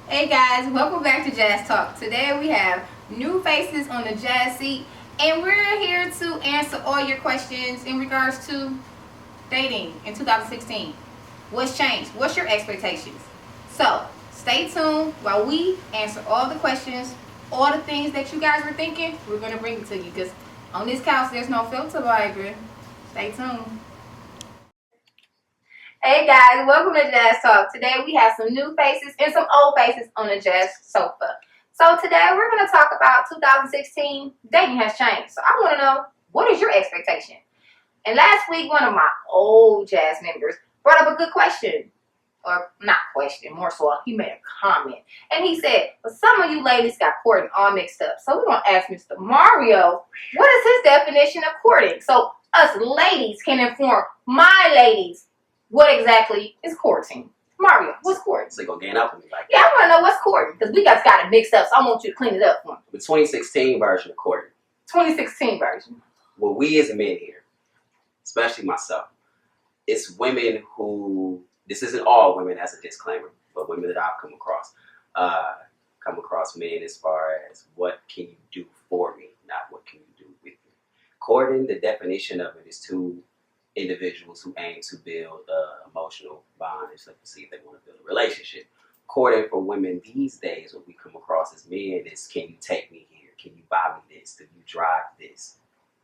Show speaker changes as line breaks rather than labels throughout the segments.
Hey guys, welcome back to Jazz Talk. Today we have new faces on the jazz seat, and we're here to answer all your questions in regards to dating in 2016. What's changed? What's your expectations? So stay tuned while we answer all the questions, all the things that you guys were thinking. We're gonna bring it to you because on this couch there's no filter, Viagra. Stay tuned. Hey guys, welcome to Jazz Talk. Today we have some new faces and some old faces on the jazz sofa. So today we're going to talk about 2016. Dating has changed. So I want to know, what is your expectation? And last week, one of my old jazz members brought up a good question. Or not question, more so he made a comment. And he said, well, some of you ladies got courting all mixed up. So we're going to ask Mr. Mario, what is his definition of courting? So us ladies can inform my ladies what exactly is courting. Mario, what's courting?
So you're going to gain up on me like
Yeah, I want to know what's courting, because we guys got it mixed up, so I want you to clean it up for me.
the 2016 version of courting.
2016 version.
Well, we as men here, especially myself, it's women who, this isn't all women as a disclaimer, but women that I've come across men as far as what can you do for me, not what can you do with me. Courting, the definition of it is two individuals who aim to build an emotional bond and to see if they want to build a relationship. Courting for women these days, what we come across as men is, can you take me here? Can you buy me this? Do you drive this?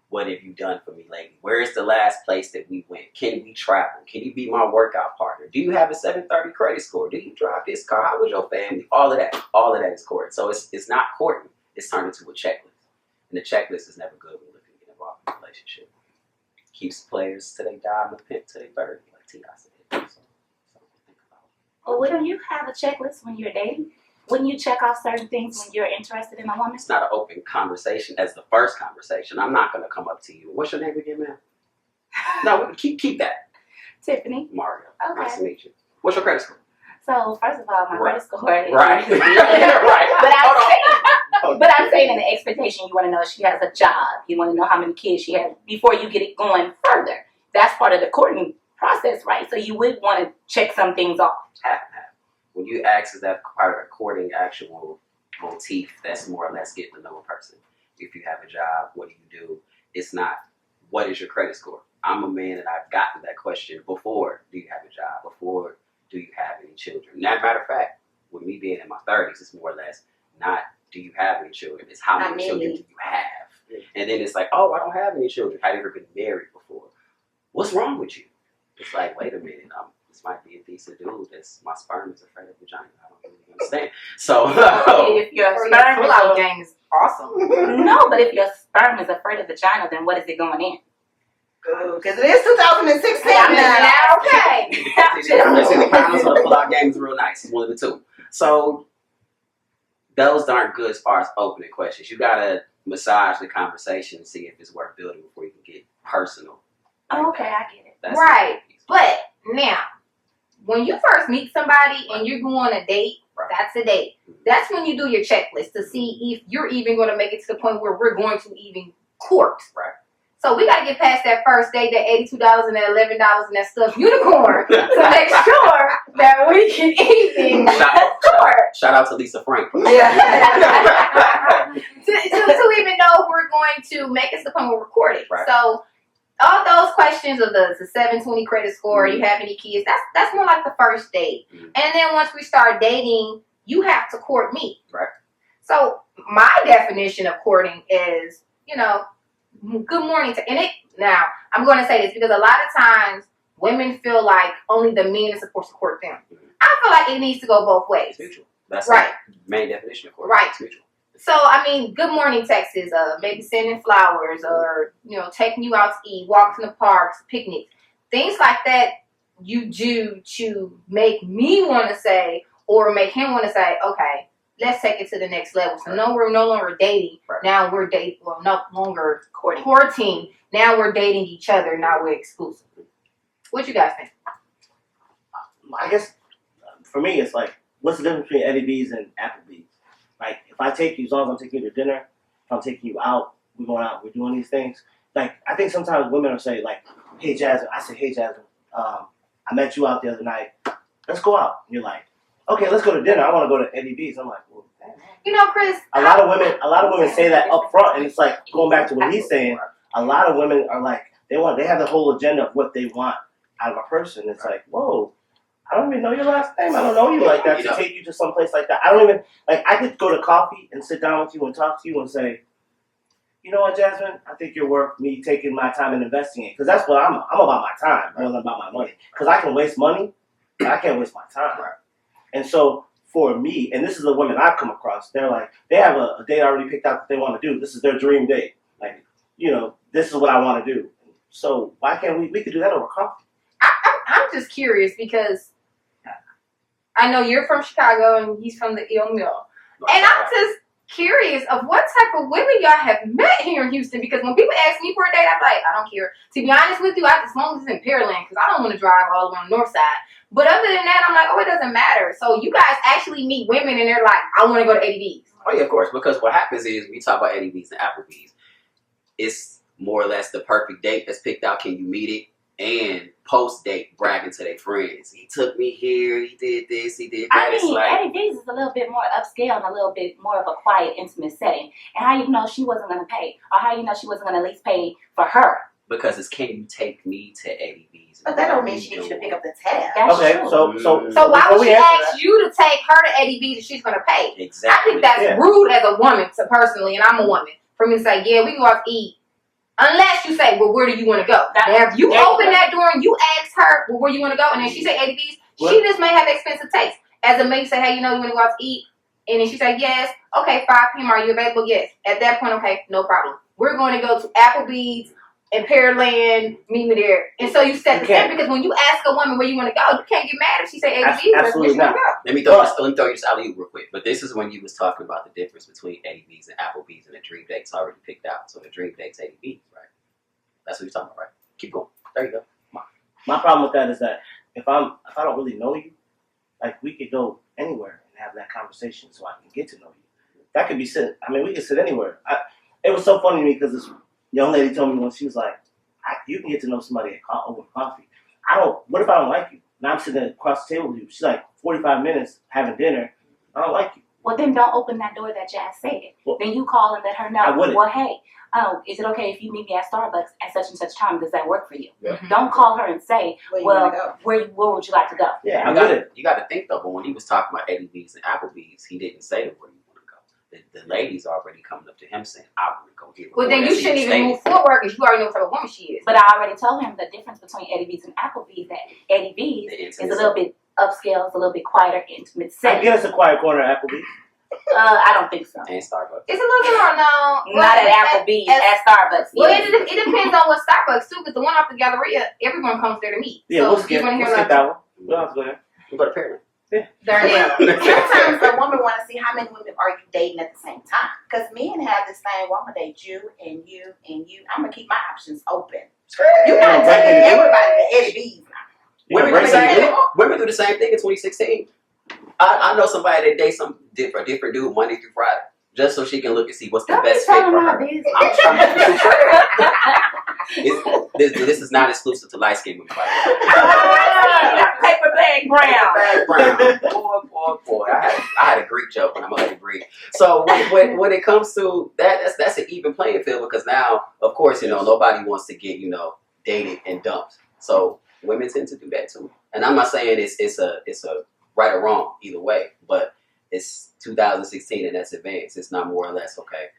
What have you done for me lately? Where is the last place that we went? Can we travel? Can you be my workout partner? Do you have a 730 credit score? Do you drive this car? How was your family? All of that is courting. So it's not courting. It's turned into a checklist. And the checklist is never good when you're looking to get involved in a relationship. Keeps players till they die and the pimp till they 30, like T.I. said. So, something to think about.
Well, wouldn't you have a checklist when you're dating? Wouldn't you check off certain things when you're interested in a woman?
It's not an open conversation as the first conversation. I'm not going to come up to you. What's your name again, man? No, keep that.
Tiffany.
Mario.
Okay.
Nice to meet you. What's your credit score?
So, first of all, my credit score is...
Right. Right.
But I'm saying in the expectation, you want to know if she has a job. You want to know how many kids she has before you get it going further. That's part of the courting process, right? So you would want to check some things off.
When you ask, is that part of the courting actual motif, that's more or less getting to know a person. If you have a job, what do you do? It's not, what is your credit score? I'm a man and I've gotten that question before, do you have a job? Before, do you have any children? Matter of fact, with me being in my 30s, it's more or less not, do you have any children? It's how many children do you have? And then it's like, oh, I don't have any children. Have you ever been married before? What's wrong with you? It's like, wait a minute, this might be a decent dude. My sperm is afraid of vagina. I don't really understand. So,
if your sperm
pull-out game is awesome.
No, but if your sperm is afraid of vagina, then what is it going in?
Because it is 2016 now. Okay.
The condoms or the pull-out game is real nice. It's one of the two. So, those aren't good as far as opening questions. You gotta massage the conversation and see if it's worth building before you can get personal.
Oh, okay, I get it.
That's right. But now, when you first meet somebody and you're going on a date, that's a date. That's when you do your checklist to see if you're even going to make it to the point where we're going to even court.
Right.
So we got to get past that first date, that $82 and that $11 and that stuff unicorn to make sure that we can even court.
Shout out to Lisa Frank.
Yeah. to even know if we're going to make it to the point where we're courting.
Right.
So all those questions of the 720 credit score, you have any kids, that's more like the first date. And then once we start dating, you have to court me.
Right.
So my definition of courting is, good morning. Now, I'm going to say this because a lot of times women feel like only the men is supposed to court them. I feel like it needs to go both ways.
It's mutual. That's
right.
The main definition of courting.
Right.
It's mutual.
So, I mean, good morning texts, maybe sending flowers or, taking you out to eat, walks in the parks, picnics. Things like that you do to make me want to say or make him want to say, okay, let's take it to the next level. So, no, we're no longer dating. Right. Now we're dating. Well, no longer courting. Now we're dating each other. Now we're exclusive. What you guys think?
I guess for me, it's like, what's the difference between Eddie B's and Applebee's? Like, if I take you, as long as I'm taking you to dinner, if I'm taking you out, we're going out, we're doing these things. Like, I think sometimes women will say, like, hey, Jasmine. I said, hey, Jasmine, I met you out the other night. Let's go out. And you're like, okay, let's go to dinner. I want to go to Eddie B's. I'm like, well, damn.
You know, Chris.
A lot of women say that up front, and it's like going back to what he's saying. A lot of women are like they have the whole agenda of what they want out of a person. It's like, whoa, I don't even know your last name. I don't know you like that to take you to some place like that. I don't even like. I could go to coffee and sit down with you and talk to you and say, you know what, Jasmine, I think you're worth me taking my time and investing in, because that's what I'm about my time more than about my money. Because I can waste money, but I can't waste my time. Right. And so for me, and this is the women I've come across, they're like, they have a date already picked out that they want to do. This is their dream date. Like, you know, this is what I want to do. So why can't we could do that over coffee?
I'm just curious because I know you're from Chicago and he's from the Ill Mill. And I'm just curious of what type of women y'all have met here in Houston, because when people ask me for a date, I'm like, I don't care. To be honest with you, as long as it's in Pearland, because I don't want to drive all the way on the north side. But other than that, I'm like, oh, it doesn't matter. So you guys actually meet women and they're like, I want to go to Eddie B's.
Oh yeah, of course. Because what happens is we talk about Eddie B's and Applebee's. It's more or less the perfect date that's picked out. Can you meet it? And post date bragging to their friends. He took me here. He did this. He did that.
I mean, Eddie B's is a little bit more upscale and a little bit more of a quiet, intimate setting. And how you know she wasn't going to pay, or how you know she wasn't going to at least pay for her?
Because it's can you take me to Eddie B's?
But that don't mean she needs you to pick up the tab.
That's
Okay,
true.
So why would she ask you to take her to Eddie B's if she's going to pay?
Exactly.
I think that's rude as a woman, so personally, and I'm a woman, for me to say, yeah, we can go out to eat. Unless you say, well, where do you want to go? Now, if you open that door and you ask her, well, where do you want to go? And then she say Eddie B's, she just may have expensive taste. As a man, you say, hey, you know, you want to go out to eat? And then she say, yes. Okay, 5 p.m. Are you available? Yes. At that point, okay, no problem. We're going to go to Applebee's in Pearland, meet me there. And so you set the standard, because when you ask a woman where you want to go, you can't get mad if she say Eddie B's.
Absolutely not.
Let me throw you this alley-oop real quick. But this is when you was talking about the difference between Eddie B's and Applebee's, and the dream date's already picked out. So the dream date's Eddie B's, right? That's what you're talking about, right? Keep going. There you go.
My problem with that is that if I don't really know you, like we could go anywhere and have that conversation so I can get to know you. That could be sit. I mean, we could sit anywhere. It was so funny to me because this young lady told me when she was like, "You can get to know somebody over coffee." What if I don't like you? Now I'm sitting across the table with you. She's like 45 minutes having dinner. I don't like you.
Well, then don't open that door that Jazz said.
Well,
then you call and let her know.
I wouldn't.
Well, hey, is it okay if you meet me at Starbucks at such and such time? Does that work for you?
Yeah.
Don't call her and say, where would you like to go?
Yeah, I get it.
You got to think though. But when he was talking about Eddie B's and Applebee's, he didn't say where you want to go. The ladies already coming up to him saying, "I want to go here."
Well, then you shouldn't even move forward because you already know what type of woman she is.
But I already told him the difference between Eddie B's and Applebee's. That Eddie B's is a little bit upscale, it's a little bit quieter, intimate setting.
I guess a quiet corner at Applebee's.
I don't think so.
And Starbucks.
It's a little bit more now.
Not at Applebee's, at Starbucks.
Well, it depends on what Starbucks too, because the one off the Galleria, everyone comes there to meet.
Yeah,
so
we'll skip that one. We'll have to go there.
You go to Pearland.
Yeah.
Sometimes a woman want to see how many women are you dating at the same time. Because men have this thing, well, I'm going to date you and you and you. I'm going to keep my options open. You're not taking everybody to Eddie B's.
Women do the same thing in 2016. I know somebody that dates a different dude Monday through Friday, just so she can look and see what's the best fit for her. This is not exclusive to light skin women, by the way.
Paper bag brown.
Boy. I had a Greek joke, and I'm gonna let it breathe. So when it comes to that, that's an even playing field, because now, of course, nobody wants to get dated and dumped. So women tend to do that too. And I'm not saying it's a right or wrong either way, but it's 2016 and that's advanced. It's not more or less, okay,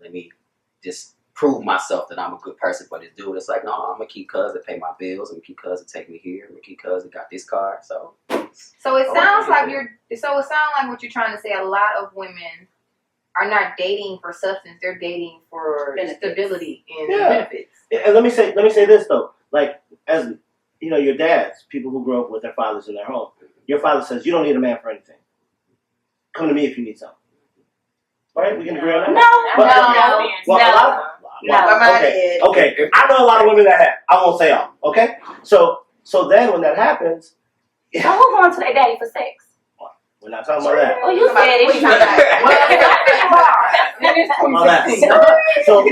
let me just prove myself that I'm a good person for this dude. It's like, no, I'm gonna keep cuz to pay my bills. I'm gonna keep cuz to take me here. I'm gonna keep cuz that got this car. So
it sounds like what you're trying to say. A lot of women are not dating for substance; they're dating for stability and benefits.
And let me say this though, like as your dads, people who grew up with their fathers in their home. Your father says, you don't need a man for anything. Come to me if you need something. All right? We can agree on that?
No.
Okay. I know a lot of women that have. I won't say all. Okay? So then when that happens...
So who's going to their daddy for sex?
We're not talking about that.
Oh, you said it.
So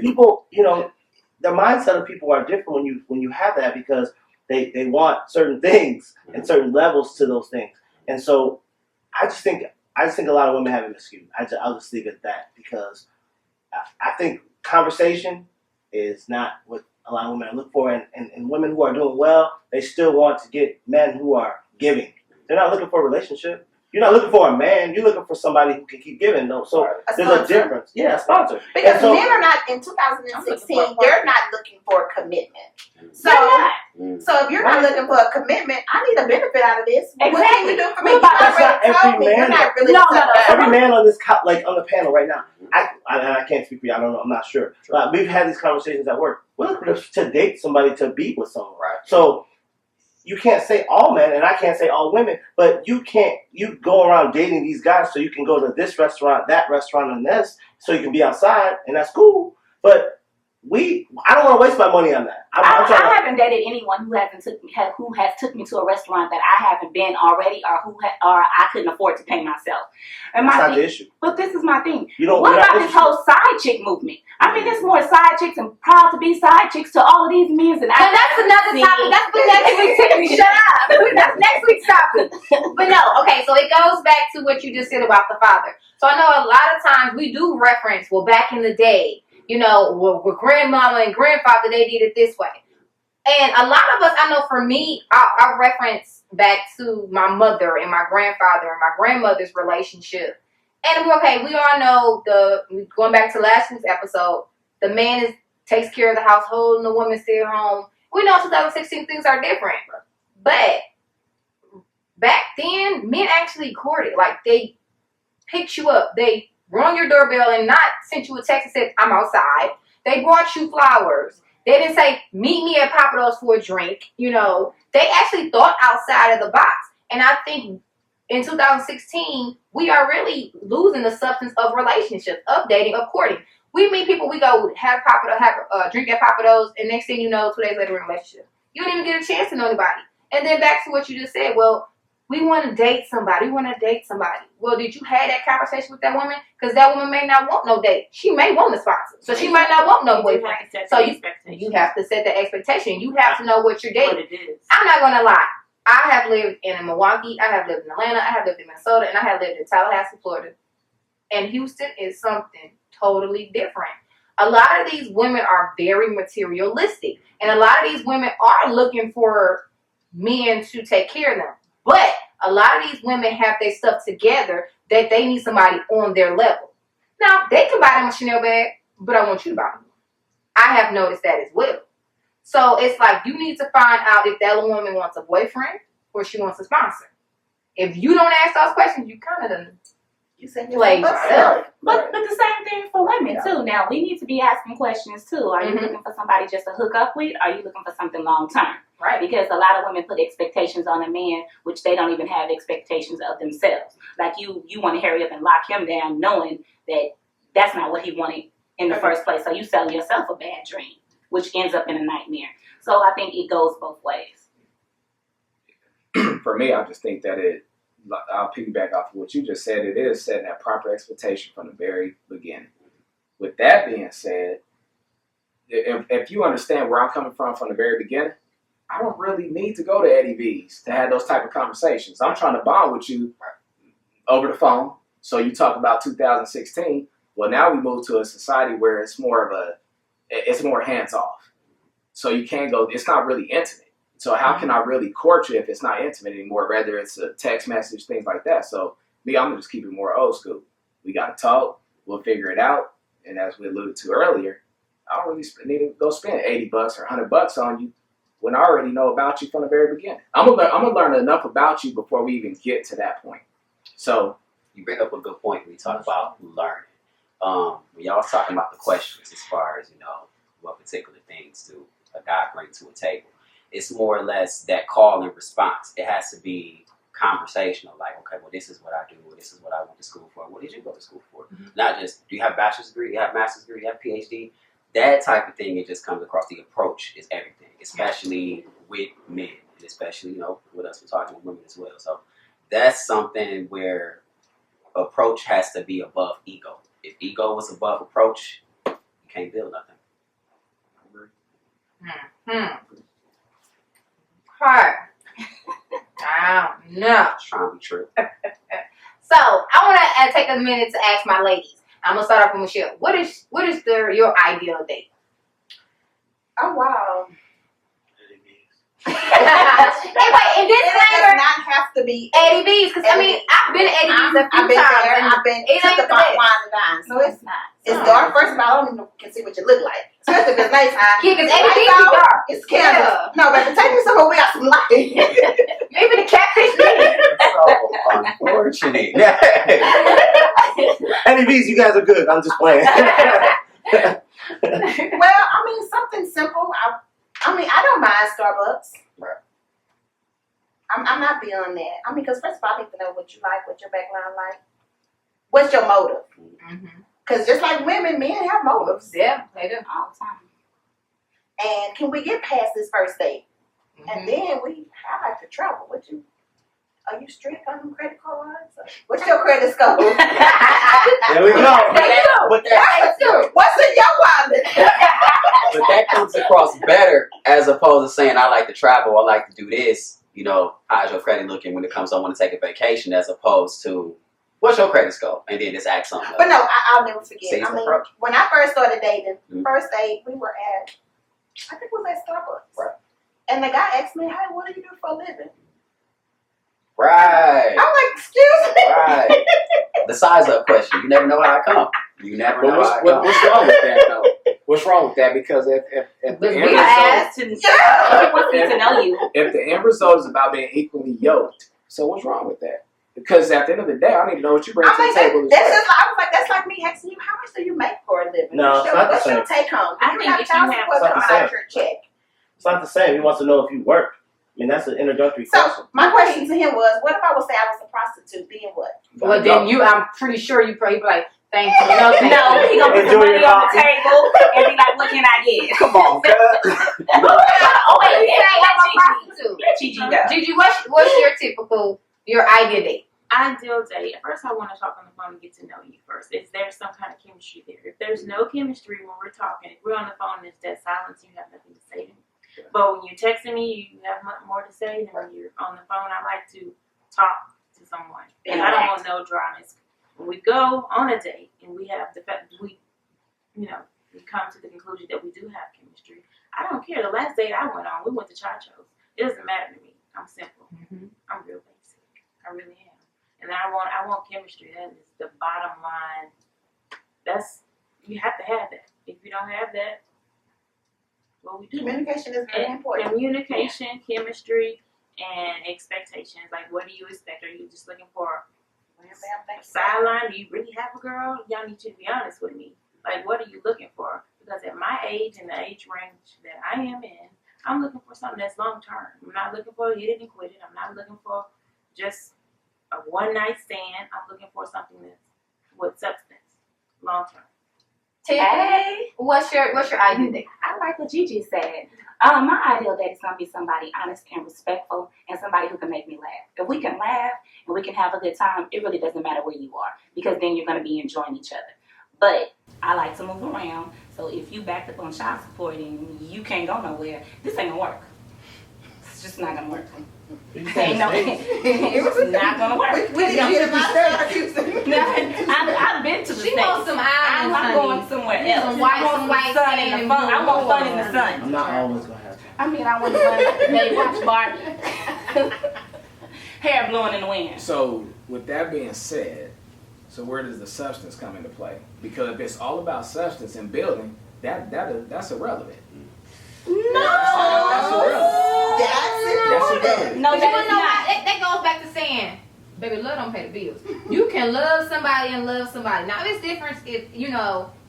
people, the mindset of people are different when you have that, because they want certain things and certain levels to those things. And so I just think a lot of women have an excuse. I'll just leave it at that because I think conversation is not what a lot of women look for, and women who are doing well, they still want to get men who are giving. They're not looking for a relationship. You're not looking for a man. You're looking for somebody who can keep giving. No, so there's a difference. Yeah, a sponsor.
Because
so,
men are not in 2016. They're not looking for a commitment. So, so if you're not looking for a commitment, I need a benefit out of this. What can you do for me? You're not
That's not every man.
You're not really
every man on this on the panel right now. I can't speak for you. I don't know. I'm not sure. But we've had these conversations at work. We're looking to date somebody, to be with someone.
Right.
So you can't say all men, and I can't say all women, but you go around dating these guys so you can go to this restaurant, that restaurant, and this, so you can be outside, and that's cool. But I don't want to waste my money on that.
I haven't dated anyone who has took me to a restaurant that I haven't been already, or I couldn't afford to pay myself. And
that's not the issue.
But this is my thing.
What
about this whole side chick movement? I mean, there's more side chicks and proud to be side chicks to all of these men. And
that's another topic. That's for next week's topic. Shut up. That's next week's topic. But no, okay, so it goes back to what you just said about the father. So I know a lot of times we do reference, well, back in the day, you know, with grandmama and grandfather, they did it this way. And a lot of us, I know for me, I reference back to my mother and my grandfather and my grandmother's relationship. And we all know going back to last week's episode, the man takes care of the household and the woman stay at home. We know 2016 things are different. But back then, men actually courted. Like, they picked you up. They rung your doorbell and not sent you a text and said, I'm outside. They brought you flowers. They didn't say, meet me at Papados for a drink. You know, they actually thought outside of the box. And I think in 2016, we are really losing the substance of relationships, of dating, of courting. We meet people, we go have a drink at Papados, and next thing you know, 2 days later, we're in a relationship. You don't even get a chance to know anybody. And then back to what you just said, well, we want to date somebody. Well, did you have that conversation with that woman? Because that woman may not want no date. She may want a sponsor. So she might not want no boyfriend. So you have to set the expectation. You have to know what you're dating.
What it is.
I'm not going to lie. I have lived in Milwaukee. I have lived in Atlanta. I have lived in Minnesota. And I have lived in Tallahassee, Florida. And Houston is something totally different. A lot of these women are very materialistic. And a lot of these women are looking for men to take care of them. But a lot of these women have their stuff together that they need somebody on their level. Now, they can buy them a Chanel bag, but I want you to buy them. I have noticed that as well. So it's like you need to find out if that woman wants a boyfriend or she wants a sponsor. If you don't ask those questions, you kind of done play yourself.
But the same thing for women too. Now we need to be asking questions too. Are you looking for somebody just to hook up with? Or are you looking for something long term? Right. Because a lot of women put expectations on a man, which they don't even have expectations of themselves. Like you want to hurry up and lock him down, knowing that that's not what he wanted in the first place. So you selling yourself a bad dream, which ends up in a nightmare. So I think it goes both ways.
For me, I just think that I'll piggyback off of what you just said. It is setting that proper expectation from the very beginning. With that being said, if you understand where I'm coming from the very beginning, I don't really need to go to Eddie V's to have those type of conversations. I'm trying to bond with you over the phone. So you talk about 2016. Well, now we move to a society where it's more hands off. So you can't go, it's not really intimate. So how can I really court you if it's not intimate anymore? Whether it's a text message, things like that. So me, I'm going to just keep it more old school. We got to talk. We'll figure it out. And as we alluded to earlier, I don't really need to go spend $80 or $100 on you when I already know about you from the very beginning. I'm gonna learn enough about you before we even get to that point. So
you bring up a good point when we talk about learning. When y'all was talking about the questions as far as, what particular things do a guy bring to a table, it's more or less that call and response. It has to be conversational, like, okay, well, this is what I do, or this is what I went to school for. What did you go to school for? Not just, do you have a bachelor's degree, do you have a master's degree, do you have a PhD? That type of thing, it just comes across. The approach is everything, especially with men, and especially, with us, we're talking with women as well. So that's something where approach has to be above ego. If ego was above approach, you can't build nothing.
Hard. I don't know.
Trying to be true.
a minute to ask my ladies. I'm gonna start off with Michelle. What is your ideal date?
Oh wow.
Anyway, in
It does
disclaimer,
not have to be
Eddie B's, because I mean I've been to Eddie B's a few
I've been
times.
there.
and
I've been
it
to
ain't
the
the best.
wine and dine. So it's
not.
dark. First of all, I don't even can see what you look like. Especially if it's nighttime.
Yeah, because
It's
Eddie B's
lights
be
out,
dark.
It's candles.
Yeah.
No, baby, take me somewhere we got some light.
You even the catfish me.
So unfortunate.
Eddie V's, you guys are good. I'm just playing.
Well, I mean something simple. I mean I don't mind Starbucks.
Right.
I'm not beyond that. I mean, because first of all, I need to know what you like, what your background like. What's your motive? Because just like women, men have motives.
Yeah, they do.
All the time.
And can we get past this first date? And then I like to travel. Are you strict on them credit cards? What's your credit score?
There we go.
They do.
But
They do.
What's in your wallet?
But that comes across better as opposed to saying I like to travel, I like to do this. You know, how's your credit looking when it comes to I want to take a vacation, as opposed to what's your credit score, and then just ask something.
But no, I'll never forget.
Safe
I mean,
approach.
when I first started dating, first date, we were at, I think it was at Starbucks.
Right.
And the guy asked me, hey, what do you do for a living?
Right.
I'm like, excuse me?
Right. The size up question. You never know how it come. You never know how it come.
What's wrong with that though? What's wrong with that? Because if the
We
end
asked
result,
Yeah.
He wants me to know you.
if the end result is about being equally yoked, so what's wrong with that? Because at the end of the day, I need to know what you bring
I
to
mean,
the table.
that's just like, I was like, that's like me asking you, how much do you make for a living?
No, it's not the
what's your
same.
take home?
I
You
think
have
if you
child
have-
support
It's not the
coming out
same.
your check.
it's not the same. He wants to know if you work. I mean, that's an introductory
So
question.
my question to him was, what if I would say I was a prostitute? Then what?
Well, then I'm pretty sure you probably be like, thank you. No, thank
No,
you.
he gonna put
Enjoy
some money
your
on the
coffee.
table and be like, what can I get?
Come on, cuz.
Oh, wait, you say I'm a prostitute.
Let Gigi go.
Gigi, what's your ideal date?
Ideal date. First, I want to talk on the phone and get to know you first. Is there some kind of chemistry there? If there's no chemistry when we're talking, if we're on the phone and it's dead silence, you have nothing to say to me. But when you're texting me, you have much more to say than when you're on the phone. I like to talk to someone, and I don't want no dramas. When we go on a date and we have the fact that we come to the conclusion that we do have chemistry, I don't care. The last date I went on, we went to Chacho's. It doesn't matter to me. I'm simple. I'm real basic. I really am. And I want chemistry. That is the bottom line. You have to have that. If you don't have that, what we do?
Communication is very important.
Communication, chemistry, and expectations. Like, what do you expect? Are you just looking for a sideline? Do you really have a girl? Y'all need to be honest with me. Like, what are you looking for? Because at my age and the age range that I am in, I'm looking for something that's long term. I'm not looking for hit it and quit it. I'm not looking for just a one night stand. I'm looking for something that's with substance, long term.
Hey.
What's your ideal date?
I like what Gigi said. My ideal date is going to be somebody honest and respectful and somebody who can make me laugh. If we can laugh and we can have a good time, it really doesn't matter where you are because then you're going to be enjoying each other. But I like to move around, so if you backed up on child support and you can't go nowhere, this ain't going to work. It's just not going to work. Ain't no, it's not going to work.
We need to get him out of Houston.
I've been to the
She
States.
wants some islands,
I'm going somewhere
You
else.
some white,
I want
some white
sun in
sand
the fun. I want fun in the
I'm
sun.
not always going to have
I mean, I want fun like the Baywatch Barbie. Hair blowing in the wind.
So, with that being said, so where does the substance come into play? Because if it's all about substance and building, that's irrelevant. That's irrelevant. That's irrelevant.
No,
But you
that
wanna
is
know
not.
why? That goes back to saying, baby, love don't pay the bills. You can love somebody and love somebody. Now, it's different if,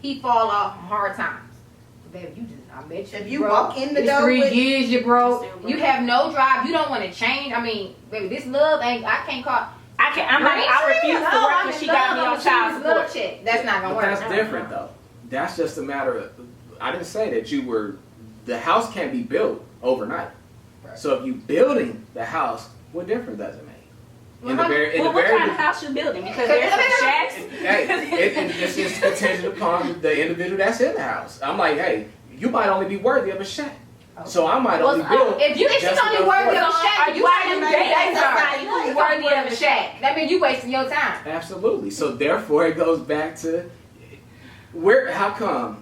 he fall off from hard times. Baby, I bet you
If you
broke.
walk in the
It's
door
3
with-
years you broke.
Still broke.
You have no drive. You don't want to change. I mean, baby, this love ain't, I can't call.
I refuse to work when she got me on child support.
Check. That's not going to
But
work.
that's different though. That's just a matter of, I didn't say that the house can't be built overnight.
Right.
So if you building the house, what difference does it make?
What kind of house you building? Because there's some shacks.
It's contingent upon the individual that's in the house. I'm like, hey, you might only be worthy of a shack. So I might only build.
If she's
just
only
enough
worthy
for
of a shack,
Are
you
you
saying
dating
dating
somebody
somebody
who's
worthy of a shack. That means you wasting your time.
Absolutely. So therefore, it goes back to where. How come?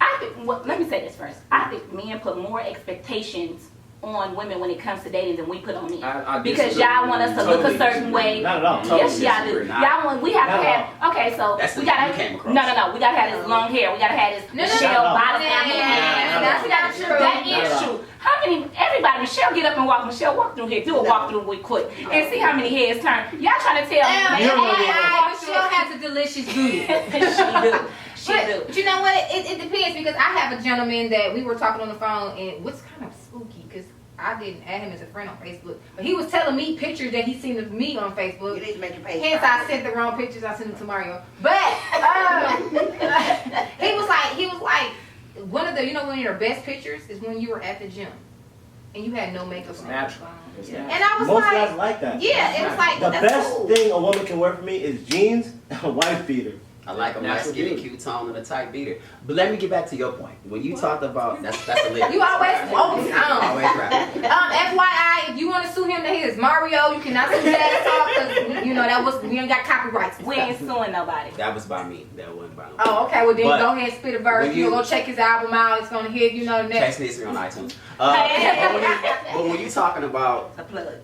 I think, well, let me say this first. I think men put more expectations on women when it comes to dating than we put on men.
I
Because
disagree.
y'all want us to look a
Totally
certain way.
Not at all.
Yes,
Totally
y'all do.
disagree.
Y'all want, we have to
Not at
have, okay, so
That's the
we
thing
gotta,
you came across.
no, we gotta have this long hair. We gotta have this
No, no,
Michelle
no.
bottom
Yeah,
apple.
that's not true.
That
Not at
is
all.
true. How many, everybody, Michelle get up and walk. Michelle walk through here. Do a walk through real quick. And see how many heads turn. Y'all trying to tell me.
You don't know what
Michelle has a delicious booty.
She do.
But you know what? It depends because I have a gentleman that we were talking on the phone, and what's kind of spooky because I didn't add him as a friend on Facebook, but he was telling me pictures that he seen of me on
You
Facebook.
need to make your page.
Hence, I sent the wrong pictures. I sent them to Mario. But he was like, one of the, one of your best pictures is when you were at the gym and you had no makeup
It's
on.
natural. It's
And
natural.
I was
Most
like,
guys like that.
yeah, it was like
The
that's
best
cool.
thing a woman can wear for me is jeans and a wife beater.
I like a nice
Natural
skinny,
beauty.
cute tone and a tight beater. But let me get back to your point. When you talked about that's a lyric.
You always focus on.
Always right.
FYI, if you want to sue him, that is Mario. You cannot sue JazzTalk because we ain't got copyrights. and
We
stuff.
ain't suing nobody.
That was by me. That wasn't by no.
Oh, okay. Well, then
But
go ahead and spit a verse.
when
You're
you-
gonna check his album out. It's gonna hit. The next.
Chase History on iTunes. But when you're talking about
A plug.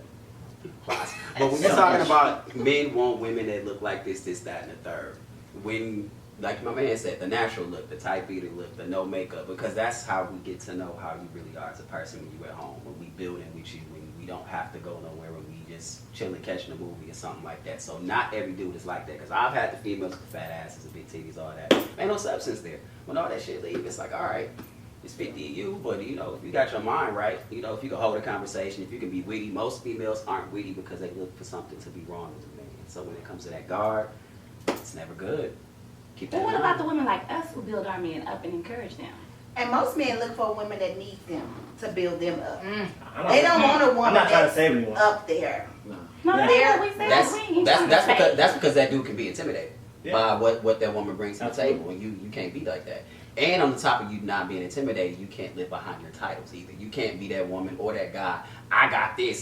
But when you're talking about men want women that look like this, that, and the third, when, like my man said, the natural look, the tight beater look, the no makeup, because that's how we get to know how you really are as a person when you at home, when we building with you, when we don't have to go nowhere, when we just chilling, catching a movie or something like that. So not every dude is like that, because I've had the females with fat asses and big titties, all that. Ain't no substance there. When all that shit leave, it's like, all right. It's 50 of you, but if you got your mind right, if you can hold a conversation, if you can be witty. Most females aren't witty because they look for something to be wrong with a man. So when it comes to that guard, it's never good. Keep that
But what
in
about
mind.
the women like us who build our men up and encourage them?
And most men look for women that need them to build them up.
I'm
They don't want a
I'm
woman
not trying to
that's
save anyone.
up there.
No,
Yeah.
that's what we said.
That's
We ain't trying to
that's
fake.
because that's because that dude can be intimidated
Yeah.
by what that woman brings to the
Absolutely.
table, and you can't be like that. And on the top of you not being intimidated, you can't live behind your titles either. You can't be that woman or that guy. I got this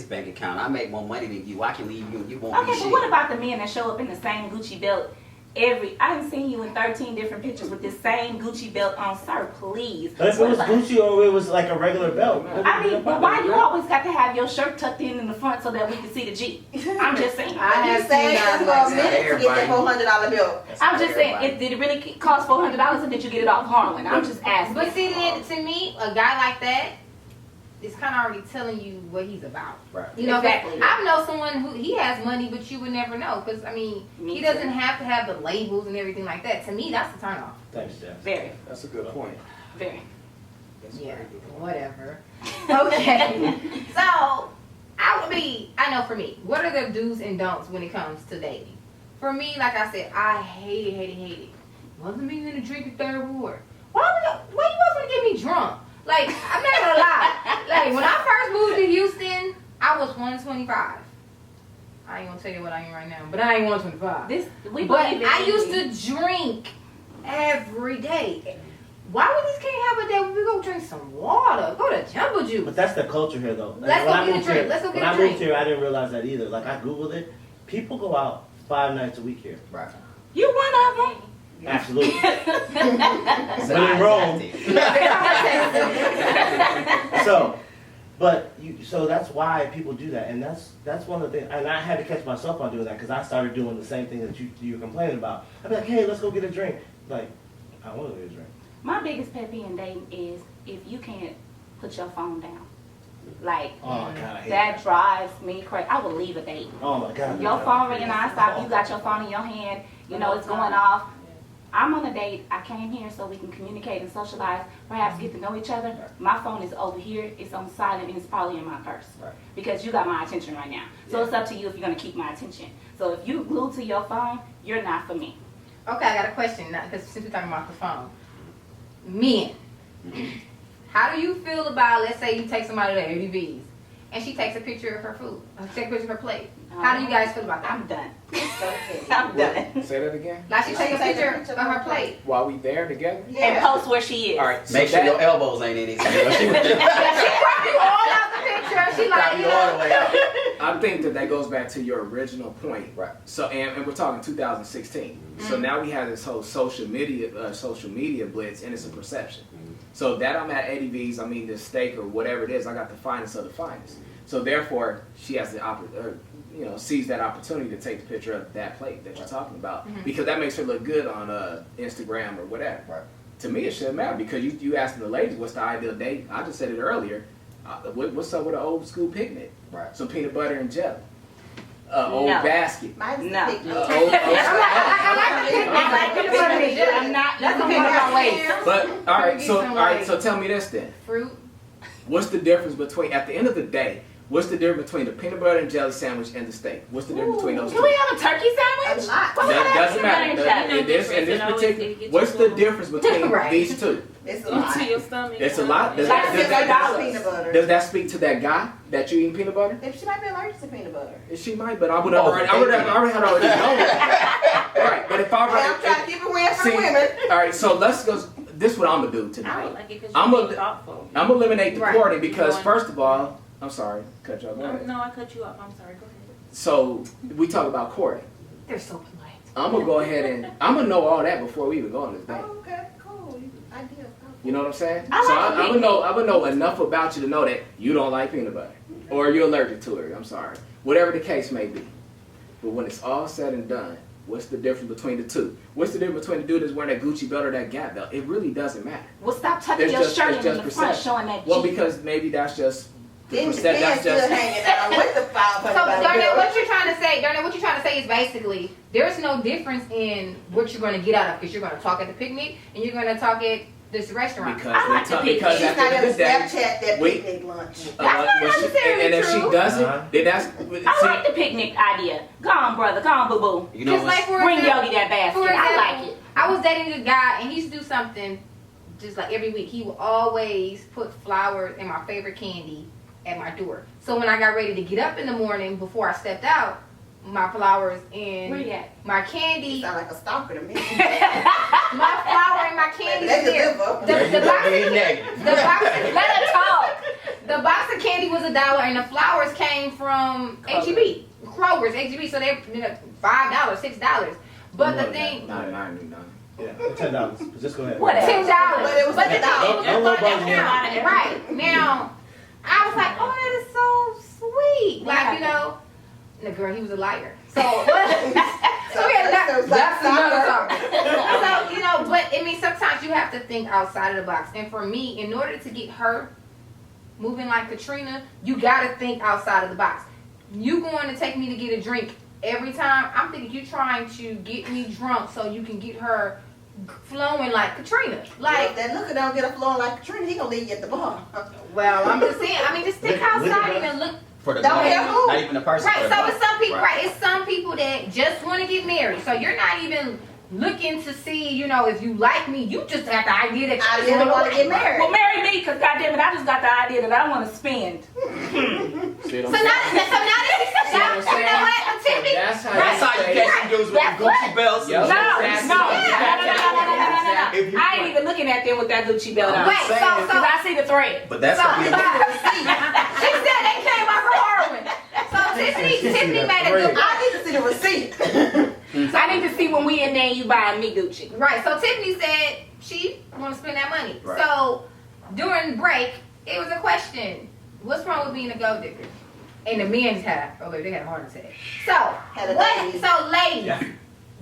bank account. I make more money than you. I can leave you and you won't be
Okay,
shit.
but what about the men that show up in the same Gucci belt I done seen you in 13 different pictures with this same Gucci belt on, sir, please.
But if it was Gucci or it was like a regular belt.
I mean, but why you always got to have your shirt tucked in the front so that we can see the G? I'm just saying.
I
You
have
saying
seen
it's
guys
for
like
a
that.
minute to get that
Everybody.
$400 bill.
That's
I'm
not
just saying,
everybody.
did it really cost $400 or did you get it off Harlan? I'm just asking.
But see, then, to me, a guy like that is kind of already telling you what he's about.
Right.
Exactly.
I know someone who he has money, but you would never know because
Me
he
too.
doesn't have to have the labels and everything like that. To me, that's the turn off.
Thanks, Jeff.
Very,
That's a good point.
very.
That's a
Yeah,
very good point.
whatever. Okay, so I know for me, what are the do's and don'ts when it comes to dating? For me, like I said, I hate it. Wasn't me gonna drink the third ward? Why you guys gonna get me drunk? Like, I'm not gonna lie. Like, when I first moved to Houston, I was 125. I ain't gonna tell you what I am right now, but I ain't 125.
We
But
believe in
I
you.
used to drink every day. Why we just can't have a day where we go drink some water? Go to Jumbo Juice.
But that's the culture here, though.
Let's
When
go
I
get a
moved
drink.
here-
Let's go get
when
a
I
drink.
moved here, I didn't realize that either. Like, I Googled it. People go out 5 nights a week here.
Right.
You one of them.
Absolutely.
It's
When
an
in Rome.
identity.
So that's why people do that, and that's one of the things. And I had to catch myself on doing that because I started doing the same thing that you're complaining about. I'd be like, hey, let's go get a drink. Like, I don't want to get a drink.
My biggest pet peeve in dating is if you can't put your phone down. Like,
Oh my god, I hate
that drives me crazy. I will leave a date.
Oh my god.
Your phone ringing nonstop, you got your phone in your hand, you know it's going off. I'm on a date, I came here so we can communicate and socialize, perhaps get to know each other. My phone is over here, it's on silent, and it's probably in my purse.
Right.
Because you got my attention right now. So it's up to you if you're gonna keep my attention. So if you glued to your phone, you're not for me.
Okay, I got a question now because since we're talking about the phone, men, how do you feel about, let's say you take somebody to ADVs and she takes a picture of her food, takes a picture of her plate. How do you guys feel about that?
I'm done.
So
I'm done.
Say that again.
Like she takes a picture of her plate.
While we there together?
And post where she is.
All right. So
Make sure your elbows ain't in it.
She brought you all out the picture. She like, you
all the way out.
I think that goes back to your original point.
Right.
So, and we're talking 2016. So now we have this whole social media blitz, and it's a perception. So that I'm at Eddie V's, I mean, this steak or whatever it is, I got the finest of the finest. So therefore, she has the sees that opportunity to take the picture of that plate that you're talking about, because that makes her look good on Instagram or whatever.
Right.
To me, it shouldn't matter, because you asking the ladies what's the ideal date. I just said it earlier. What's up with an old school picnic?
Right.
Some peanut butter and jelly. Old
No.
basket.
Mine's
No.
the picnic.
I like peanut butter and jelly. I'm not
That's
eating
okay.
peanut waste.
But all right,
Get
so
some,
all right,
like,
so tell me this then.
Fruit.
What's the difference between, at the end of the day, what's the difference between the peanut butter and jelly sandwich and the steak? What's the difference between those two?
Can we have a turkey
A
sandwich?
lot.
That doesn't matter.
Peanut butter and jelly.
In this
Difference,
particular,
it gets
what's
you
the
full.
difference between
Right.
these two?
It's a lot.
Into your stomach.
It's a lot. Does
Like
that,
Peanut butter.
does that speak to that guy that you eating peanut butter?
If she might be allergic to peanut butter.
She might, but I would have already known that. Right, but if I
Hey, I'm trying to keep it win for the
See,
women.
all right, so let's go. This is what I'm gonna do
I
tonight.
don't like it because
I'm
you're
a-
being thoughtful.
I'm gonna eliminate the
Right.
courting because
Going-
first of all, I'm sorry, cut you off. Go ahead.
No, I cut you off. I'm sorry. Go ahead.
So we talk about courting.
They're so polite.
I'm gonna go ahead and I'm gonna know all that before we even go on this date.
Oh, okay, cool. Ideal.
You know what I'm saying?
I
So
like
I would know enough about you to know that you don't like peanut butter or you're allergic to it. I'm sorry, whatever the case may be. But when it's all said and done, what's the difference between the two? What's the difference between the dude that's wearing that Gucci belt or that Gap belt? It really doesn't matter.
Well, stop tucking
It's
your
just-
shirt
it's
in the
just
front,
perception.
showing that
Well,
G.
because maybe that's just the
Then the
perception.
pants
That's
still
just
hanging out with the
So, Darnell, what you're trying to say is basically there's no difference in what you're going to get out of, because you're going to talk at the picnic and you're going to talk at this restaurant.
because
I like to pick.
because
She's
at
not
the end
gonna
of the day,
Snapchat that
we-
picnic lunch.
That's not necessarily
and if she
true.
doesn't, then that's
I like the picnic idea. Go on, brother. Go on, boo boo.
You know
Just like
what's,
for
Bring
example,
Yogi that basket.
for
I
example,
like it.
I was dating this guy and he used to do something just like every week. He would always put flowers and my favorite candy at my door. So when I got ready to get up in the morning before I stepped out, my flowers
Where you
and
at?
my
You
candy,
sound like a stalker to me.
my flower and my candy
They
was there.
deliver.
The box
being
of,
negative.
the box of,
Let her talk.
the box of candy was $1 and the flowers came from HEB. Kroger's HEB, so they $5, $6. But the thing,
Not 99.
Yeah, $10. Just go ahead.
What else?
$10.
But it was
But the
$10.
thing,
No low budget here.
right now, I was like, oh, that is so sweet. Like, you know, the girl, he was a liar. So, so yeah, that's another topic. So, you know, but I mean, sometimes you have to think outside of the box. And for me, in order to get her moving like Katrina, you got to think outside of the box. You going to take me to get a drink every time? I'm thinking you trying to get me drunk so you can get her flowing like Katrina. Like,
If that looker don't get a flowing like Katrina, he gonna leave you at the bar.
well, I'm just saying. I mean, just think
Look at
outside
that.
and look.
for the
Don't
not,
care who.
not even the person.
Right.
for the
So it's some people.
Right.
Right. It's some people that just want to get married. So you're not even looking to see, you know, if you like me. You just have the idea that
I
you
didn't want to get
Well,
married.
marry me, because goddamn it, I just got the idea that I want to spend.
See
So
what I'm
now,
saying?
you know what? Tiffany.
That's how
That's how you catch some dudes with the Gucci belts.
Yep.
No, no,
Exactly.
no, no.
If you-
I ain't even looking at them with that Gucci belt on.
Wait.
saying,
So
Because I see the thread.
But that's
So,
gonna be
she said they came out from heroin. So Tiffany made a good.
I need to see the receipt.
I need to see when we in there and you buying me Gucci.
Right. So Tiffany said she want to spend that money.
Right.
So during the break, it was a question: what's wrong with being a gold digger? And the men's had, they had a heart attack. So,
Had a
what?
baby.
So ladies,
Yeah.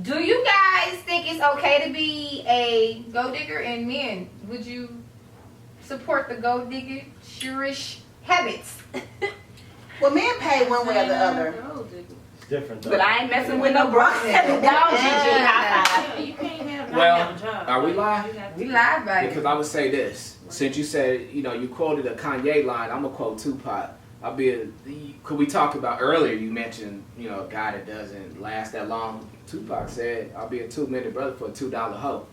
do you guys think it's okay to be a gold digger? And men, would you support the gold digger-ish habits?
Well, men pay one way or the other.
It's different though.
But I ain't messing with no bro. Gone, Gigi. High five.
Yeah, you can't have
Well,
not have a job.
are we live?
You have
We
to-
live, baby.
Because I would say this, since you said, you know, you quoted a Kanye line, I'm gonna quote Tupac. Could we talk about earlier? You mentioned, you know, a guy that doesn't last that long. Tupac said, "I'll be a 2-minute brother for a $2 hoe."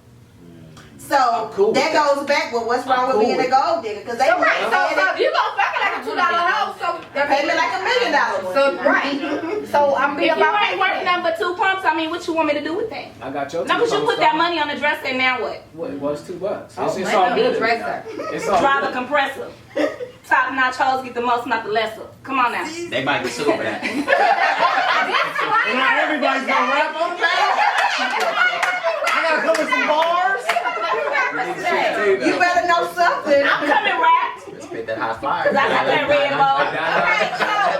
So
I'm cool with
that
that.
goes back with what's
I'm
wrong with
cool
being
with
a gold digger, because they
So right,
want
so if you gonna fuck it like a $2 hoe, so
Pay
So right. So I'm
If
being
you
about
ain't worth nothing but 2 pumps, I mean, what you want me to do with that?
I got your
No, but you
2
put that money on the dresser and now what?
What's $2?
Oh,
It's
money
all
on the
good.
dresser.
It's all
Drive a
good.
compressor. Top notch hoes get the most, not the lesser. Come on now.
They might get sued for that.
Not everybody's gonna rap on that. I gotta come with some bars.
You better know something.
I'm coming wrapped.
Spit that hot fire.
Cause I got that red ball.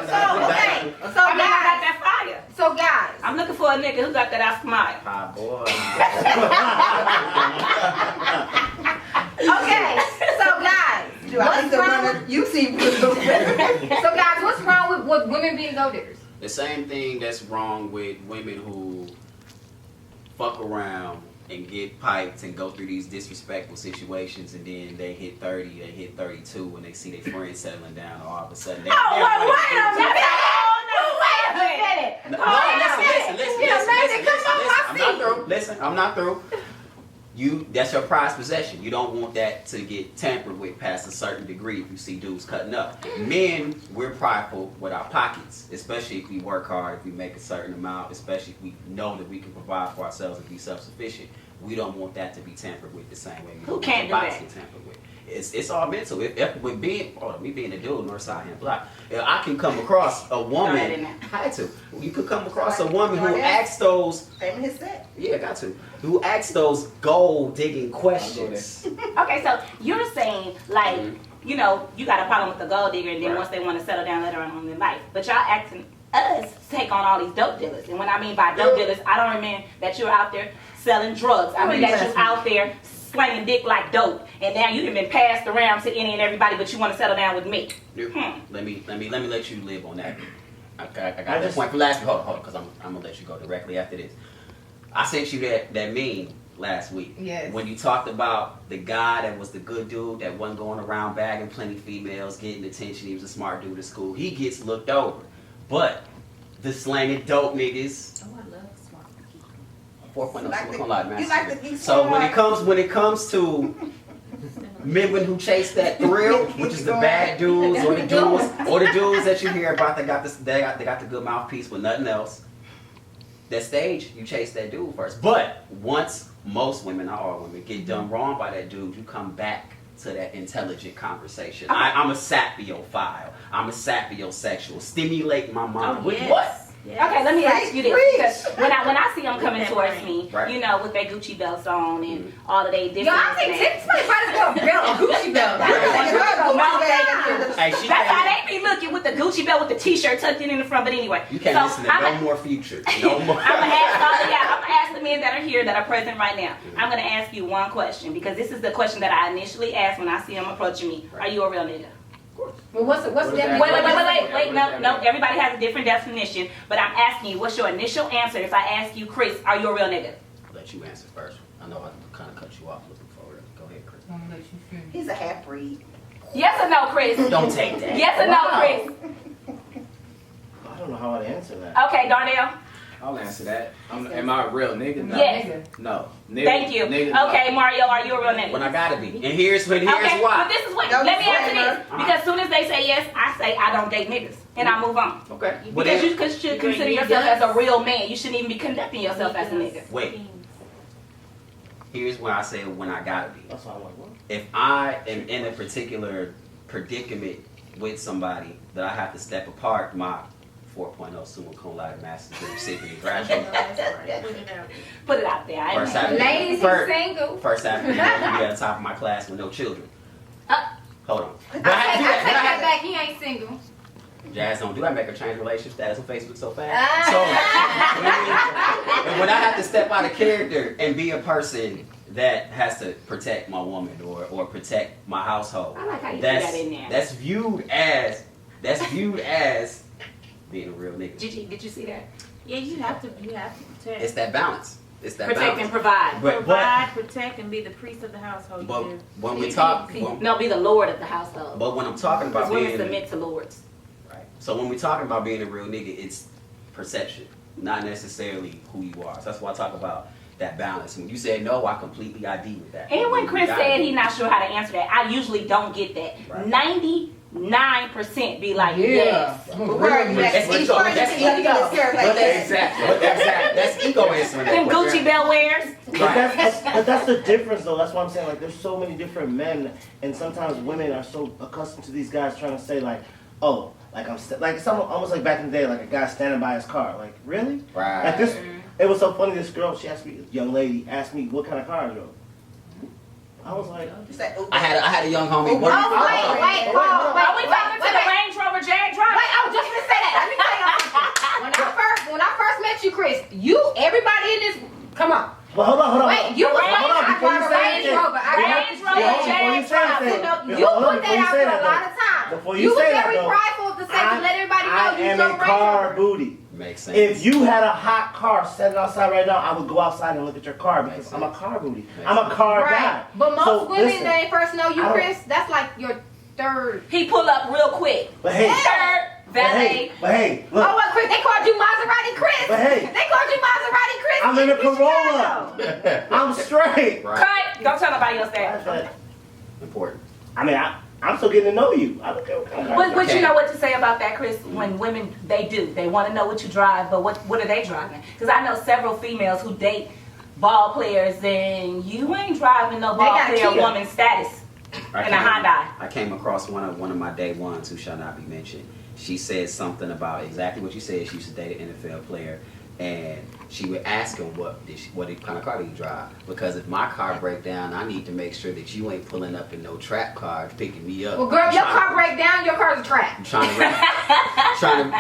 So
I mean, I got
guys,
that fire.
so guys,
I'm looking for a nigga who got that Oscar Mayer.
Hot boy.
okay, so guys, what's wrong?
You see.
So guys, what's wrong with women being gold diggers?
The same thing that's wrong with women who fuck around and get piped and go through these disrespectful situations, and then they hit 30, they hit 32, and they see their friends settling down, all of a sudden they.
Wait a minute.
No, listen, I'm not through. That's your prized possession. You don't want that to get tampered with past a certain degree if you see dudes cutting up. Men, we're prideful with our pockets, especially if we work hard, if we make a certain amount, especially if we know that we can provide for ourselves and be self-sufficient. We don't want that to be tampered with the same way.
Who can't do
bodies
that?
get tampered with. It's all mental. If with being, me being a dude, north side and block, I can come across a woman. Had to. You could come across a woman who asks those.
Payment his set.
Yeah, got to. Who asks those gold digging questions.
Okay, so you're saying like, you know, you got a problem with the gold digger, and then once they want to settle down later on in their life, but y'all acting us take on all these dope dealers. And when I mean by dope dealers, I don't mean that you're out there selling drugs. I mean that you're out there slanging dick like dope, and now you've been passed around to any and everybody, but you want to settle down with me.
Let me let you live on that. I got this point for last week. Hold on, because I'm gonna let you go directly after this. I sent you that meme last week.
Yes.
When you talked about the guy that was the good dude that wasn't going around bagging plenty females, getting attention. He was a smart dude at school. He gets looked over, but the slanging dope niggas.
Oh, I love smart people.
4.0 silicone light master.
You like the
So when it comes to men who chase that thrill, which is the bad dudes or the dudes that you hear about that got the good mouthpiece with nothing else. That stage, you chase that dude first. But once most women, not all women, get done wrong by that dude, you come back to that intelligent conversation. I'm a sapiosexual. I'm a sapiosexual. Stimulate my mind. With what?
Yes.
Okay, let me ask you this, because when I see them coming towards me,
Right.
you know, with their Gucci belts on and all of their different
Yo, I think
things.
somebody might as well belt a Gucci belt.
Hey,
That's how they be looking, with the Gucci belt with the t-shirt tucked in the front. But anyway,
You can't listen to no more Future. No more.
I'm gonna ask the men that are here, that are present right now. I'm gonna ask you one question, because this is the question that I initially ask when I see them approaching me. Are you a real nigga?
Well, what's the
What is that?
Wait. No. Everybody has a different definition, but I'm asking you, what's your initial answer if I ask you, Chris, are you a real nigga?
I'll let you answer first. I know I kind of cut you off looking forward. Go ahead, Chris.
He's a half breed.
Yes or no, Chris?
Don't take that.
Yes or no, Chris?
I don't know how I'd answer that.
Okay, Darnell.
I'll answer that. Am I a real nigga? No.
Yes.
No. Nigga,
Thank you.
Nigga, no.
Okay, Mario, are you a real nigga?
When I gotta be. And here's
Okay,
why.
but this is what.
No
Let me answer
disclaimer.
this, because as soon as they say yes, I say I don't date niggas, and I move on.
Okay.
Because you should consider yourself as a real man. You shouldn't even be conducting yourself as a nigga.
Wait. Here's why I say when I gotta be.
That's why I'm like, what?
If I am in a particular predicament with somebody that I have to step apart, my 4.0 summa cum laude master's degree recipient graduate.
Put it out there. I
First
ain't-
Avenue.
Ladies who's single.
First Avenue. You at the top of my class with no children. Hold on.
I take that back. He ain't single.
Jazz don't do that. Make her change relationship status on Facebook so fast.
Ah.
So when I have to step out of character and be a person that has to protect my woman or protect my household,
I like how you put
that's
that in there.
that's viewed as being a real nigga.
Gigi, did you see that?
Yeah, you have to protect.
It's that balance. It's that
Protect
balance.
and provide.
Provide, protect, and be the priest of the household.
But
You do.
when we talk,
No, be the lord of the household.
but when I'm talking about
Because women
being,
submit to lords.
right. So when we're talking about being a real nigga, it's perception, not necessarily who you are. So that's why I talk about that balance. When you say no, I completely ID with that.
And when Chris
You gotta
said
be.
he's not sure how to answer that, I usually don't get that.
Right.
9% be like,
Yeah.
yes.
But where are you at?
That's
Each
ego.
person
That's
can look at this survey.
Exactly. That's ego answering that
Them
question.
Gucci belt wears.
But that's the difference, though. That's what I'm saying. Like, there's so many different men, and sometimes women are so accustomed to these guys trying to say, like, oh, like like it's almost like back in the day, like a guy standing by his car. Like, really?
Right.
Like this, it was so funny. This girl, young lady, asked me what kind of car I drove. I was like,
I had a young homie.
Oh, wait,
Are we talking to the Range Rover Jag driver?
Wait, I was just gonna say that. Let me tell you something. When I first met you, Chris, everybody in this, come on.
but hold on.
Wait, you was
Hold on,
I
before you
drive a
say
Range
anything.
Rover. I
Range Rover,
got
before you say anything.
You
Hold on,
put
before you
that out
say
there
that,
a lot
though.
of times.
Before
You
you
was
say that,
very
though,
prideful to say to let everybody know
I
you
am
drove
a
a Range
car
Rover.
booty.
Makes sense.
If you had a hot car sitting outside right now, I would go outside and look at your car because
Makes
I'm a
sense.
car booty.
Makes
I'm a car guy.
Right. But most
So,
women,
listen,
they first know you,
I don't-
Chris, that's like your third.
He pull up real quick.
But hey,
Third, valet.
but hey, look.
Oh, what, Chris? They called you Maserati Chris.
But hey.
They called you Maserati Chris.
I'm in a
Get your
Corolla.
shadow.
I'm straight.
Right.
Cut. Don't tell nobody else that.
Important.
I mean, I'm still getting to know you. I don't care what kind of car.
But you know what to say about that, Chris? When women, they want to know what you drive, but what are they driving? Because I know several females who date ball players, and you ain't driving no
They
ball
got
player
Kia.
woman status in a Hyundai.
I came across one of my day ones who shall not be mentioned. She said something about exactly what you said. She used to date an NFL player, and she would ask him what kind of car do you drive? Because if my car break down, I need to make sure that you ain't pulling up in no trap car picking me up.
Well, girl, your car break down, your car's a trap.
I'm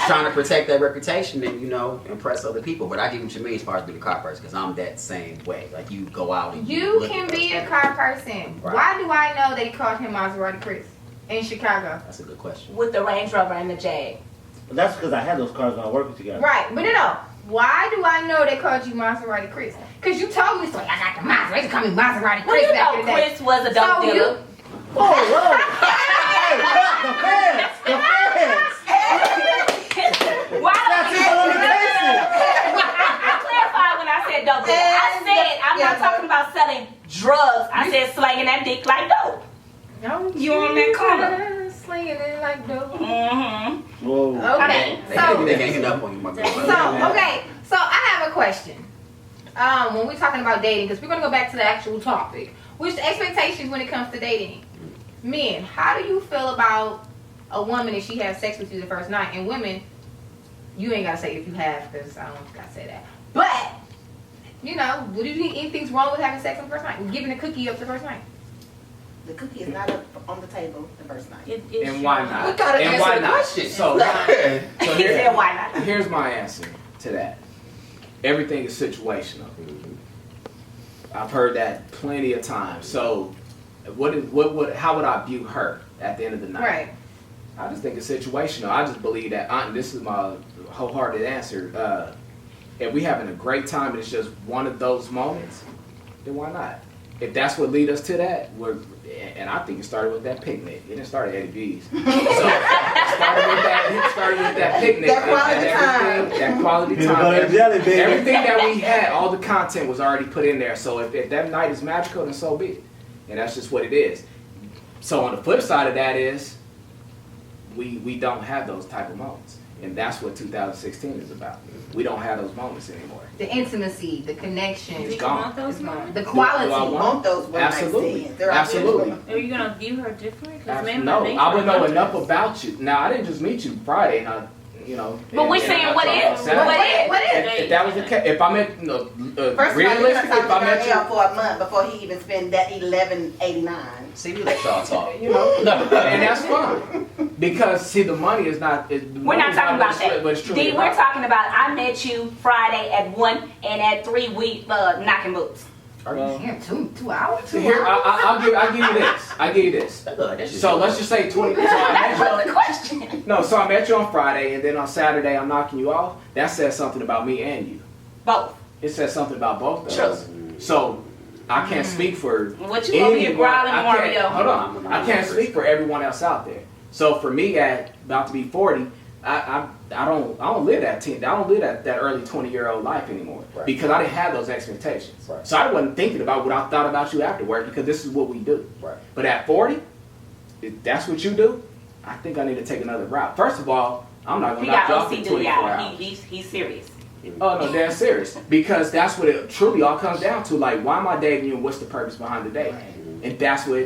trying to protect that reputation and impress other people. But I get what you mean as far as being a car person, because I'm that same way. Like you go out and
You
look
can
at
be
those
a car person.
Right.
Why do I know they called him Maserati Chris in Chicago?
That's a good question.
With the Range Rover and the Jag.
But that's because I had those cars when I worked with you guys.
Right, but no. Why do I know they called you Maserati Chris? Because you told me so. I got the Maserati. They call me Maserati
Well,
Chris
you
back
know
in the day.
Chris was a dope
So you-
dealer.
Whoa, whoa. Hey, the fans.
Why don't
That's
you
his limitation.
I clarified when I said dope dealer. I said I'm not talking about selling drugs. I said slanging that dick like dope.
No,
You on that corner.
Slinging it like dope.
Mm-hmm.
Whoa.
Okay,
They
so
hanging up on you, my girl.
so I have a question. When we're talking about dating, because we're gonna go back to the actual topic, which the expectations when it comes to dating. Men, how do you feel about a woman if she has sex with you the first night? And women, you ain't gotta say if you have, because I don't gotta say that. But do you think anything's wrong with having sex on the first night? Giving a cookie up the first night?
The cookie is not up on the table the first night.
And why not?
We gotta
And
answer
why
the
not?
question.
So
He said why not?
here's my answer to that. Everything is situational. I've heard that plenty of times. So, how would I view her at the end of the night?
Right.
I just think it's situational. I just believe that, and this is my wholehearted answer. If we having a great time and it's just one of those moments, then why not? If that's what lead us to that, and I think it started with that picnic. It didn't start at Eddie B's. So it started with that picnic.
That quality
and everything, that quality
Peanut
time.
butter and jelly, baby.
Everything that we had, all the content was already put in there. So if that night is magical, then so be it. And that's just what it is. So on the flip side of that is, we don't have those type of moments. And that's what 2016 is about. We don't have those moments anymore.
The intimacy, the connection,
It's
You
gone.
want those
is gone.
moments?
The
Do I
quality.
want-
Want those one night
Absolutely.
stands. They're
Absolutely.
Are you gonna view her different? Because men
No,
by nature
I would know
are
enough about you. Now, I didn't just meet you Friday, and
But we're saying what is? What is?
If that was the case, if I met,
First of all, you're
realistically,
gonna
if
talk
I
to
met
Darnell
you,
for a month before he even spend that $11.89.
See, we let y'all talk.
and that's fine. Because see, the money is not.
We're not talking about that.
But it's truly
D, we're talking about I met you Friday at 1 and at 3 we knocking boots.
Damn, 2 hours?
So here, I'll give you this. I give you this. So let's just say 20. So
That's
I
not the question.
no, so I met you on Friday, and then on Saturday I'm knocking you off. That says something about me and you.
Both.
It says something about both of us. So I can't speak for
What you over here growling, Mario?
Hold on. I can't speak for everyone else out there. So for me, at about to be 40, I don't live that I don't live that early 20-year-old life anymore because I didn't have those expectations.
Right.
So I wasn't thinking about what I thought about you afterwards because this is what we do.
Right.
But at 40, if that's what you do, I think I need to take another route. First of all, I'm not
He
gonna knock you
got
off in
OCD,
24
y'all.
hours.
He's serious.
Oh no, damn serious. Because that's what it truly all comes down to. Like, why am I dating you, and what's the purpose behind the date? And that's what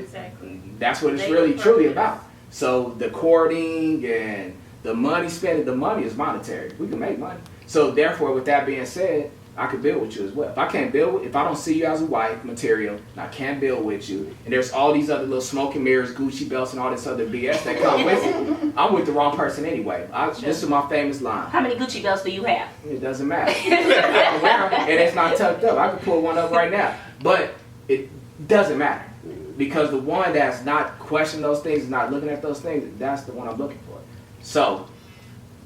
it's really truly about. So the courting and the money spending, the money is monetary. We can make money. So therefore, with that being said, I could build with you as well. If I can't build, if I don't see you as a wife material, and I can't build with you, and there's all these other little smoke and mirrors, Gucci belts, and all this other BS that come with it, I'm with the wrong person anyway. This is my famous line.
How many Gucci belts do you have?
It doesn't matter. I can wear 'em, and it's not tucked up. I can pull one up right now. But it doesn't matter. Because the one that's not questioning those things, is not looking at those things, that's the one I'm looking for. So,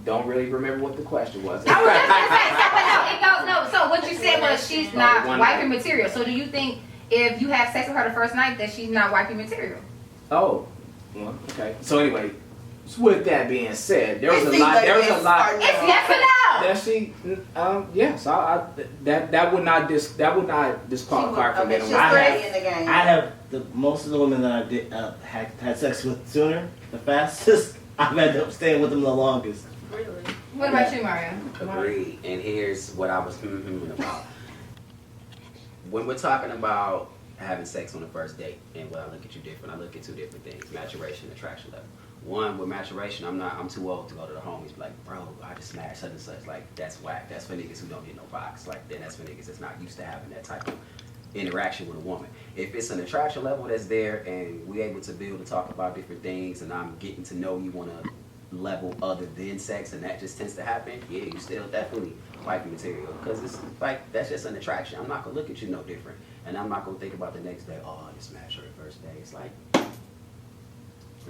don't really remember what the question was.
I was just gonna say, so what you said was she's not
one
wifey
night.
material. So do you think if you have sex with her the first night that she's not wifey material?
Oh, well, okay. So anyway, with that being said, there was a lot.
It's yes or no.
That she, yes, that would not disqualify her from getting
She's
one.
ready in the game.
I have most of the women that I did had sex with sooner, the fastest. I've ended up staying with them the longest.
Really?
What about you, Mario?
Agreed. And here's what I was about. When we're talking about having sex on the first date, and when I look at you different, I look at two different things: maturation, attraction level. One, with maturation, I'm too old to go to the homies be like, bro, I just smashed such and such. Like, that's whack. That's for niggas who don't get no box. Like, then that's for niggas that's not used to having that type of interaction with a woman. If it's an attraction level that's there and we're able to build and talk about different things, and I'm getting to know you on a level other than sex, and that just tends to happen, yeah, you still definitely wifey material, because it's like, that's just an attraction. I'm not gonna look at you no different, and I'm not gonna think about the next day, oh, I just smashed her the first day. It's like,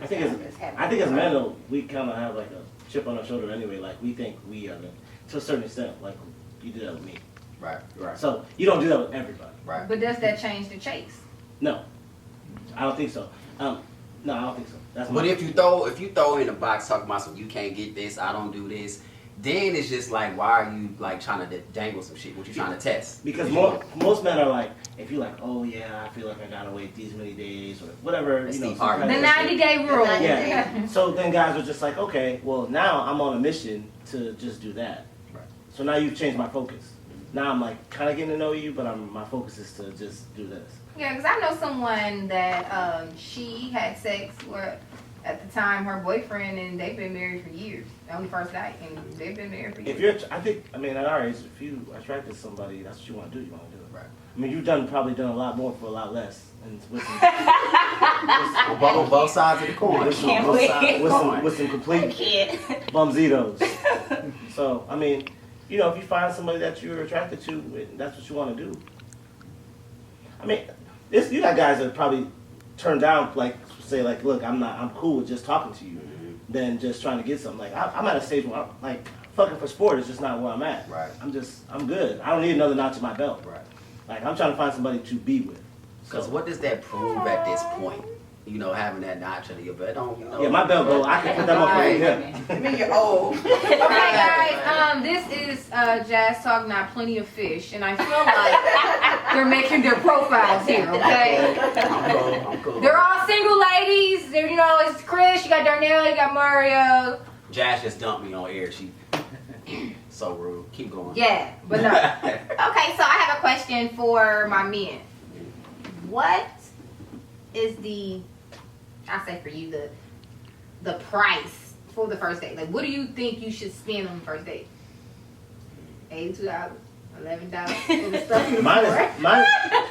I think as men though, we kind of have like a chip on our shoulder anyway. Like, we think we are to a certain extent. Like, you do that with me,
right.
so you don't do that with everybody.
Right.
But does that change the chase?
No, I don't think so. No, I don't think so. That's
But
my
if you throw in a box talking about some, you can't get this, I don't do this, then it's just like, why are you like trying to dangle some shit? What you trying to test?
because most men are like, if you're like, oh yeah, I feel like I gotta wait these many days or whatever,
That's
you know.
Steve
some
Harvey.
kind
The
of-
90-day rule.
Yeah. So then guys are just like, okay, well now I'm on a mission to just do that.
Right.
So now you've changed my focus. Now I'm like kind of getting to know you, but my focus is to just do this.
Yeah, because I know someone that she had sex with, at the time, her boyfriend, and they've been married for years. On the first night, and they've been married for years.
I mean, at our age, if you attracted somebody, that's what you want to do. You want to do it.
Right.
I mean, you've probably done a lot more for a lot less, and with
Both sides of the coin.
Can't
Both
wait.
sides of the coin.
with some complete
Kid.
bumzitos. So, I mean, you know, if you find somebody that you're attracted to, and that's what you want to do. I mean, you got guys that probably turn down, like, say, like, look, I'm cool with just talking to you, than just trying to get something. Like, I'm at a stage where I'm, like, fucking for sport is just not where I'm at.
Right.
I'm good. I don't need another notch in my belt.
Right.
Like, I'm trying to find somebody to be with.
Because what does that prove at this point? You know, having that notch under your belt. Don't, you know,
Yeah, my belt go. I can put that up right here.
I mean, you're old.
Okay, guys, this is Jazz Talk, not Plenty of Fish, and I feel like they're making their profiles here, okay?
I'm cool.
They're all single ladies. They're, you know, it's Chris, you got Darnell, you got Mario.
Jazz just dumped me on air. She so rude. Keep going.
Yeah, but no. Okay, so I have a question for my men. What is I say for you, the price for the first date? Like, what do you think you should spend on the first date? $82, $11 for the stuff in the store?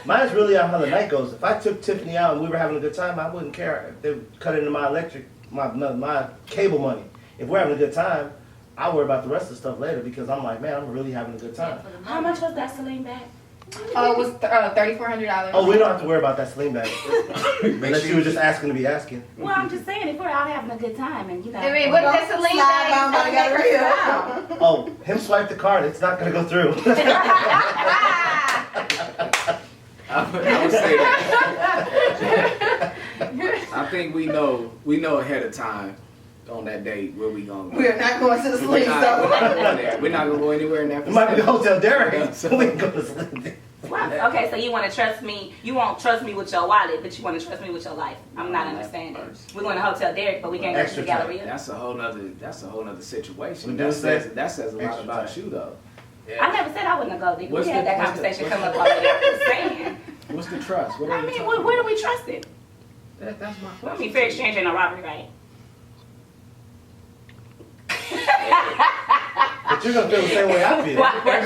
Mine is really on how the night goes. If I took Tiffany out and we were having a good time, I wouldn't care if they cut into my cable money. If we're having a good time, I'll worry about the rest of the stuff later because I'm like, man, I'm really having a good time.
How much was that Celine bag?
Oh, it was $3,400.
Oh, we don't have to worry about that sling bag.
Make
Unless
sure
you were just asking to be asking.
Well, I'm just saying, if we're out having a good time and, you know.
I mean, what does Celine
Slide
say?
down,
Tell me
got
that
real.
first
Oh, him swipe the card. It's not going to go through.
I would say that. I think we know ahead of time on that date where we going.
We're not going to the
We're
sleep
not
though.
going there. We're not gonna go anywhere in that.
It might be the Hotel Derek.
Yeah,
So we can go to sleep.
Wow. Okay, so you want to trust me? You won't trust me with your wallet, but you want to trust me with your life. I'm not understanding. We're going to Hotel Derek, but we can't go to
Extra
the
time.
Galleria.
That's a whole nother situation.
We
That
do
says
that.
that says a lot
Extra
about
time.
you though.
I never said I wouldn't go, digger.
What's
We had
the-
that
what's the-
conversation
what's
come
the-
up already. I'm just saying.
What's the trust? What are
I
you
mean,
talking
where do
about?
we trust it?
That's my
I
question.
mean, fair exchange ain't no robbery, right?
But you're gonna feel the same way I feel.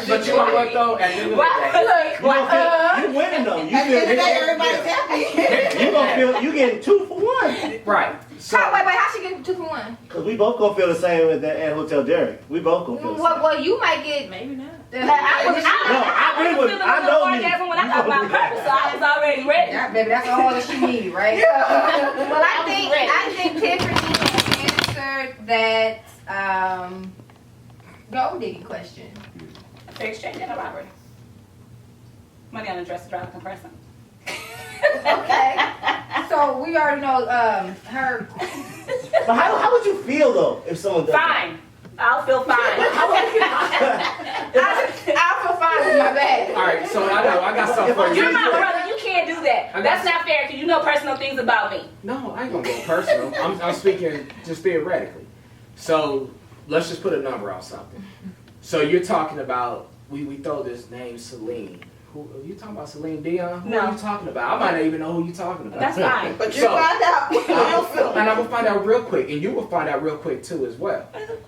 But you know what though? At the end of the day,
You gonna feel, you winning though. You
At the end of the day,
feel,
everybody's happy.
you gonna feel you getting 2 for 1.
right. So
Wait, how she get 2 for 1?
Cause we both gonna feel the same at Hotel Derek. We both gonna feel the same.
Well, you might get.
Maybe not.
I really would- I know me.
When I got my purpose, so I was already ready.
Yeah, baby, that's all that she need, right? Well, I think Tiffany answered that gold digging question.
Fair exchange ain't no robbery. Money on the dresser, drive a compressor.
Okay. So we already know her.
But how would you feel though if someone does that?
Fine. I'll feel fine.
I'll feel fine with my bag.
all right. So I know I got something for you.
You're my brother. You can't do that. That's not fair because you know personal things about me.
No, I ain't gonna go personal. I'm speaking just theoretically. So let's just put a number on something. So you're talking about we throw this name Celine. Who are you talking about? Celine Dion? Who
No.
are you talking about? I might not even know who you're talking about.
That's fine.
But you
So-
find out what you'll feel.
And I'm gonna find out real quick, and you will find out real quick too as well.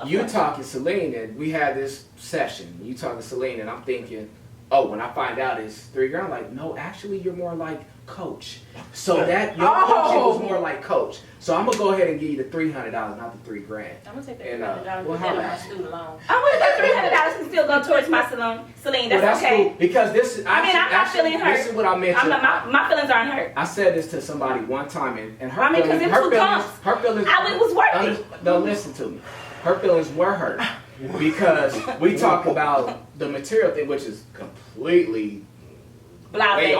You talking Celine, and we had this session. You talking Celine, and I'm thinking, oh, when I find out it's $3,000, I'm like, no, actually, you're more like Coach. So that your coaching was more like Coach. So I'm gonna go ahead and give you the $300, not the $3,000.
I'm gonna take that
And,
$300 and
well,
put that on
how-
my student loan.
I would that $300 can still go towards my salon. Celine,
Well,
that's okay.
cool because this is.
I mean, I'm not feeling hurt.
This is what I mentioned.
My feelings aren't hurt.
I said this to somebody one time, and her
I mean, 'cause
feelings,
them two pumps,
her feelings.
it was worth it.
No, listen to me. Her feelings were hurt because we talk about the material thing, which is completely way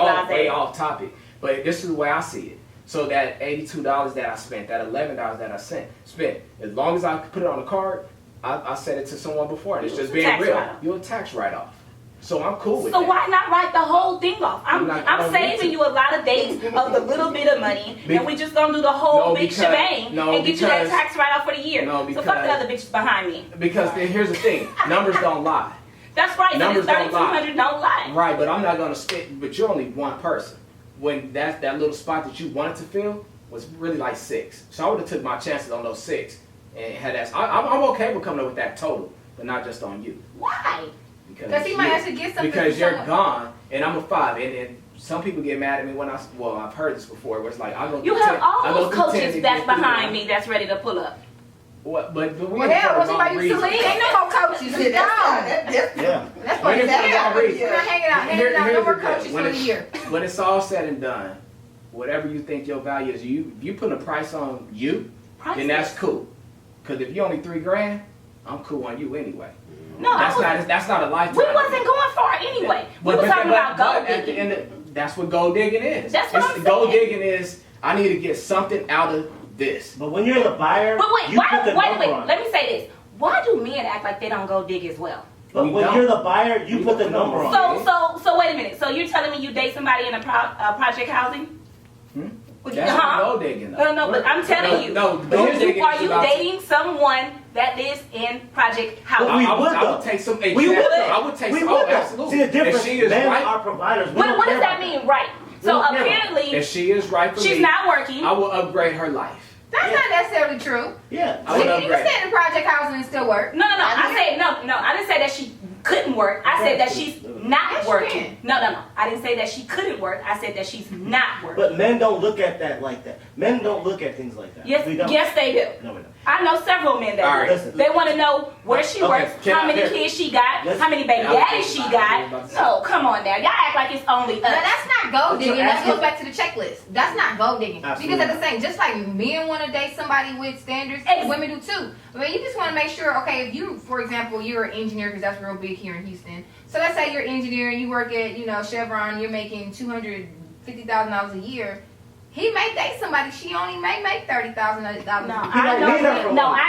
off topic. But this is the way I see it. So that $82 that I spent, that $11 that I spent, as long as I put it on the card, I said it to someone before, and it's just being
Tax
real.
write-off.
You're a tax write-off. So I'm cool with
So
that.
why not write the whole thing off?
I
I'm
don't need
saving
to.
you a lot of days of the little bit of money, and we just gonna do the whole
No,
big
because-
shebang
no,
and get you that
because-
tax write-off for the year.
No,
so fuck
because-
the other bitches behind me.
Because then here's the thing, numbers don't lie.
That's right.
Numbers
So
don't
this
lie.
$3,200 don't lie.
Right, but I'm not gonna spend. But you're only one person. When that little spot that you wanted to fill was really like 6. So I would have took my chances on those 6 and had that. I'm okay with coming up with that total, but not just on you.
Why?
Because he might have to get something.
Because
from
you're
someone.
gone and I'm a 5, and some people get mad at me when I've heard this before. Where it's like I go.
You
through
have
10
all
I go
those
through 10
coaches
to
that's
get through
behind
one.
me that's ready to pull up.
What? But we
Well,
in
hell,
for
what's
the wrong
somebody
reason.
Celine? Ain't no more coaches. It's gone.
Yeah.
That's
We're
what
in
it's
for the wrong reason.
We're not hanging out.
Here-
No
here's
more
the thing.
coaches
When
for the
it's-
year.
When it's all said and done, whatever you think your value is, you put a price on you, then that's cool. Because if you only $3,000, I'm cool on you anyway.
No,
That's not a lifetime.
we wasn't going far anyway. We was talking about gold
at the
digging.
end, that's what gold digging is.
That's what I'm
Gold
saying.
digging is I need to get something out of this.
But when you're the buyer,
But wait,
you put the number on.
let me say this. Why do men act like they don't go dig as well?
But
We
when
don't.
you're the buyer, you
We
put the
don't
number
know.
on.
So wait a minute. So you're telling me you date somebody in a project housing?
That's not gold digging. though.
No, but I'm telling you.
No, gold digging
Are
is
you
about-
dating someone that lives in project housing?
We
I
would,
I
though.
would take some.
We would.
Exactly. I would take
We
some.
would.
Oh, absolutely.
See the difference.
If she is
Men
right,
are providers. We
What
don't
does
care
that
about
mean, right? So
don't care about
apparently
if she is right for
she's
me,
not working.
I will upgrade her life.
That's not necessarily true.
Yeah.
I would
You can
upgrade.
stay in the project housing and still work.
No. I said no. I didn't say that she couldn't work. I said that she's not
Yes, you
working. No. I didn't say that she couldn't work. I said that she's not working.
But men don't look at that like that. Men don't look at things like that.
Yes,
We don't.
yes, they do.
No, we don't.
I know several men that
All
do.
right.
Listen.
They want to know where she
Okay,
works,
can
how
I-
many
here.
kids she got,
Let's-
how many baby
I was
daddies she
about to
got.
say.
No, come on now. Y'all act like it's only us.
Now that's not gold
But you're
digging. That
asking-
goes back to the checklist. That's not gold digging.
Absolutely
Because at the same, just like men want to date somebody with standards, women do too. I mean, you just want to make sure. Okay, if you, for example, you're an engineer, because that's real big here in Houston. So let's say you're an engineer and you work at, Chevron. You're making $250,000 a year. He may date somebody. She only may make $30,000.
I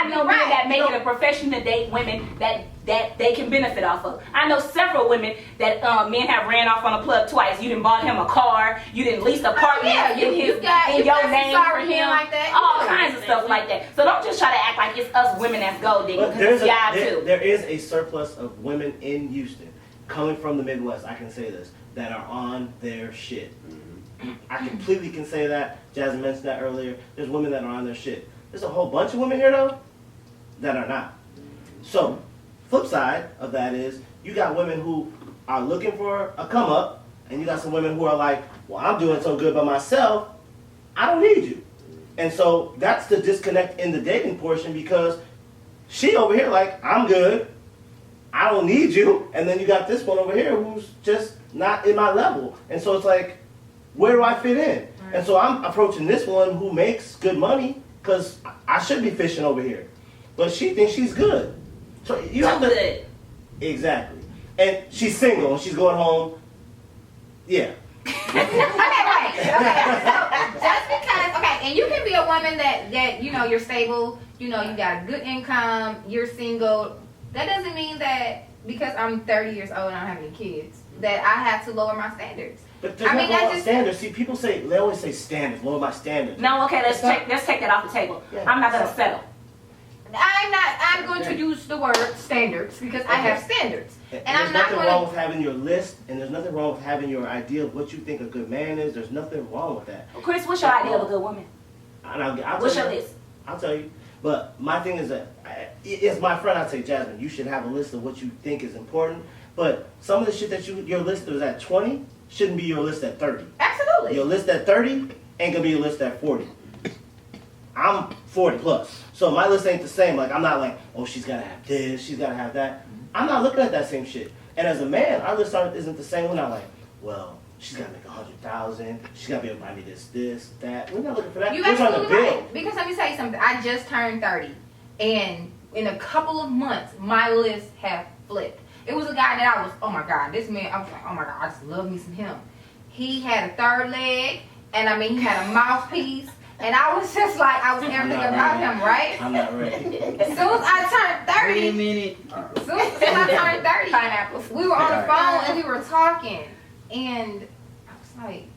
know men that make it a profession to date women that they can benefit off of. I know several women that men have ran off on a plug twice. You didn't bought him a car. You didn't lease an apartment in your name for him.
Like that.
All kinds of stuff like that. So don't just try to act like it's us women that's gold digging. Because it's y'all too.
There is a surplus of women in Houston coming from the Midwest. I can say this, that are on their shit. I completely can say that. Jasmine mentioned that earlier. There's women that are on their shit. There's a whole bunch of women here though that are not. So, flip side of that is you got women who are looking for a come up, and you got some women who are like, well, I'm doing so good by myself, I don't need you. And so that's the disconnect in the dating portion, because she over here like, I'm good, I don't need you, and then you got this one over here who's just not in my level. And so it's like, where do I fit in? Right. And so I'm approaching this one who makes good money, because I should be fishing over here. But she thinks she's good. So you have to... Good. Exactly. And she's single, and she's going home. Yeah.
Okay. So just because, and you can be a woman that you're stable, you got a good income, you're single. That doesn't mean that because I'm 30 years old and I don't have any kids, that I have to lower my standards.
But there's no standards. See, people they always say standards, lower my standards.
No, okay, let's take that off the table. Yeah. I'm not gonna settle.
I'm going to use the word standards because I have standards.
And I'm not going to... There's nothing wrong with having your list, and there's nothing wrong with having your idea of what you think a good man is. There's nothing wrong with that.
Well, Chris, what's your idea of a good woman?
What's
your list?
I'll tell you. But my thing is that, as my friend, I'd say, Jasmine, you should have a list of what you think is important. But some of the shit that your list is at 20 shouldn't be your list at 30.
Absolutely.
Your list at 30 ain't going to be your list at 40. I'm 40 plus. So my list ain't the same. Like, I'm not like, oh, she's got to have this, she's got to have that. I'm not looking at that same shit. And as a man, our list isn't the same. We're not like, well, she's got to make 100,000. She's got to be able to buy me this, that. We're not looking for that. We're trying to build. Right.
Because let me tell you something. I just turned 30. And in a couple of months, my list have flipped. It was a guy that I was, oh my God, this man, I was like, oh my God, I just love me some him. He had a third leg, and he had a mouthpiece. And I was just like, I was everything about him, right?
I'm not ready.
As soon as I turned 30,
Wait a minute.
As soon as I turned 30, pineapples. We were on the phone and we were talking, and I was like,